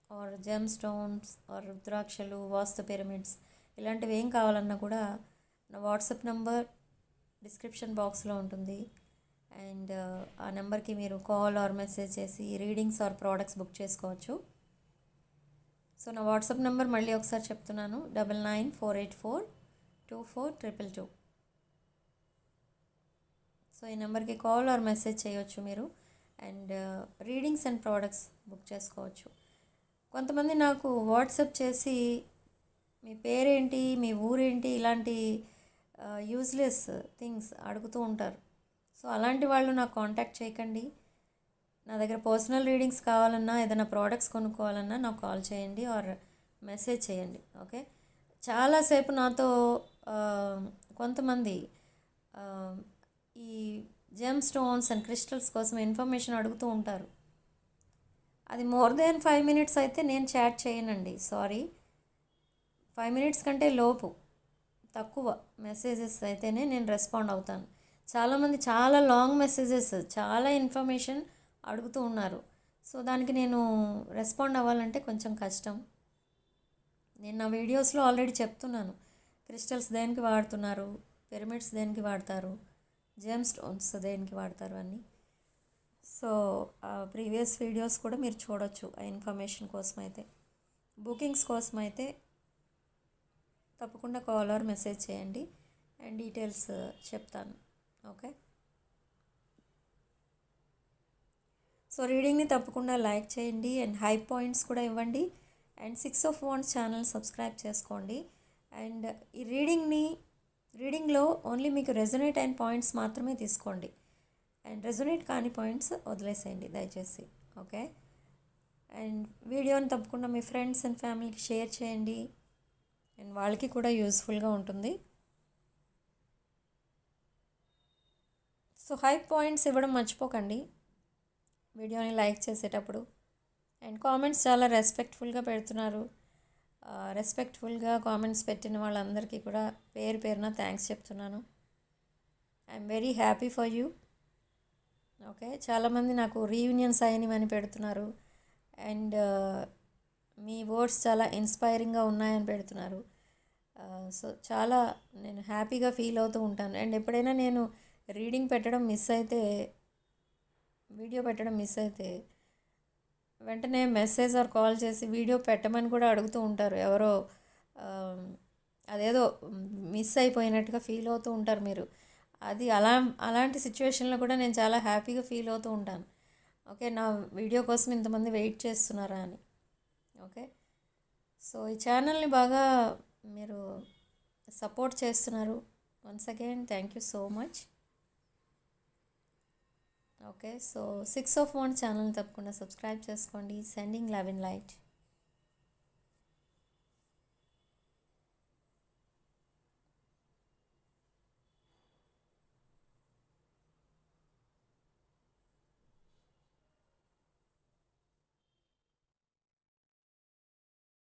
or gem stones or రుద్రాక్షలు, వాస్తు పిరమిడ్స్ ఇలాంటివి ఏం కావాలన్నా కూడా నా వాట్సాప్ నంబర్ డిస్క్రిప్షన్ బాక్స్లో ఉంటుంది. అండ్ ఆ నెంబర్కి మీరు కాల్ ఆర్ మెసేజ్ చేసి రీడింగ్స్ ఆర్ ప్రోడక్ట్స్ బుక్ చేసుకోవచ్చు. సో నా వాట్సాప్ నెంబర్ మళ్ళీ ఒకసారి చెప్తున్నాను, 9948424222. సో ఈ నెంబర్కి కాల్ ఆర్ మెసేజ్ చేయవచ్చు మీరు. And readings and products book చేసుకోవచ్చు. కొంతమంది నాకు వాట్సాప్ చేసి మీ పేరేంటి, మీ ఊరేంటి, ఇలాంటి యూజ్లెస్ థింగ్స్ అడుగుతూ ఉంటారు. సో అలాంటి వాళ్ళు నాకు కాంటాక్ట్ చేయకండి. నా దగ్గర పర్సనల్ రీడింగ్స్ కావాలన్నా, ఏదైనా ప్రోడక్ట్స్ కొనుక్కోవాలన్నా నాకు కాల్ చేయండి ఆర్ మెసేజ్ చేయండి. ఓకే, చాలాసేపు నాతో కొంతమంది ఈ జెమ్ స్టోన్స్ అండ్ క్రిస్టల్స్ కోసం ఇన్ఫర్మేషన్ అడుగుతూ ఉంటారు. అది మోర్ దెన్ 5 minutes అయితే నేను చాట్ చేయనండి, సారీ. 5 minutes కంటే లోపు తక్కువ మెసేజెస్ అయితేనే నేను రెస్పాండ్ అవుతాను. చాలామంది చాలా లాంగ్ మెసేజెస్, చాలా ఇన్ఫర్మేషన్ అడుగుతూ ఉన్నారు. సో దానికి నేను రెస్పాండ్ అవ్వాలంటే కొంచెం కష్టం. నేను నా వీడియోస్లో ఆల్రెడీ చెప్తున్నాను క్రిస్టల్స్ దేనికి వాడుతున్నారు, పిరమిడ్స్ దేనికి వాడతారు, జెమ్ స్టోన్స్ దేనికి వాడతారు అని. సో ప్రీవియస్ వీడియోస్ కూడా మీరు చూడొచ్చు. ఆ ఇన్ఫర్మేషన్ కోసం అయితే, బుకింగ్స్ కోసం అయితే తప్పకుండా కాల్ ఆర్ మెసేజ్ చేయండి అండ్ డీటెయిల్స్ చెప్తాను. ఓకే, సో రీడింగ్ని తప్పకుండా లైక్ చేయండి అండ్ హై పాయింట్స్ కూడా ఇవ్వండి. And 6 of Wands channel subscribe చేసుకోండి. అండ్ ఈ రీడింగ్లో ఓన్లీ మీకు రెజొనేట్ అయిన పాయింట్స్ మాత్రమే తీసుకోండి అండ్ రెజొనేట్ కాని పాయింట్స్ వదిలేసేయండి దయచేసి. ఓకే, అండ్ వీడియోని తప్పకుండా మీ ఫ్రెండ్స్ అండ్ ఫ్యామిలీకి షేర్ చేయండి అండ్ వాళ్ళకి కూడా యూస్ఫుల్గా ఉంటుంది. సో హై పాయింట్స్ ఇవ్వడం మర్చిపోకండి వీడియోని లైక్ చేసేటప్పుడు. అండ్ కామెంట్స్ చాలా రెస్పెక్ట్ఫుల్గా పెడుతున్నారు. రెస్పెక్ట్ఫుల్గా కామెంట్స్ పెట్టిన వాళ్ళందరికీ కూడా పేరు పేరున థ్యాంక్స్ చెప్తున్నాను. I'm very happy for you. Okay, చాలామంది నాకు రీయూనియన్స్ అయినవని పెడుతున్నారు అండ్ మీ వర్డ్స్ చాలా ఇన్స్పైరింగ్గా ఉన్నాయని పెడుతున్నారు. సో చాలా నేను హ్యాపీగా ఫీల్ అవుతూ ఉంటాను. అండ్ ఎప్పుడైనా నేను రీడింగ్ పెట్టడం మిస్ అయితే, వీడియో పెట్టడం మిస్ అయితే వెంటనే మెసేజ్ ఆర్ కాల్ చేసి వీడియో పెట్టమని కూడా అడుగుతూ ఉంటారు. ఎవరో అదేదో మిస్ అయిపోయినట్టుగా ఫీల్ అవుతూ ఉంటారు మీరు. అది అలాంటి సిచ్యువేషన్లో కూడా నేను చాలా హ్యాపీగా ఫీల్ అవుతూ ఉంటాను. ఓకే, నా వీడియో కోసం ఇంతమంది వెయిట్ చేస్తున్నారా అని. ఓకే, సో ఈ ఛానల్ని బాగా మీరు సపోర్ట్ చేస్తున్నారు. Once again thank you so much. Okay, so 6 of Wands ఛానల్ని తప్పకుండా సబ్స్క్రైబ్ చేసుకోండి. Sending love and light.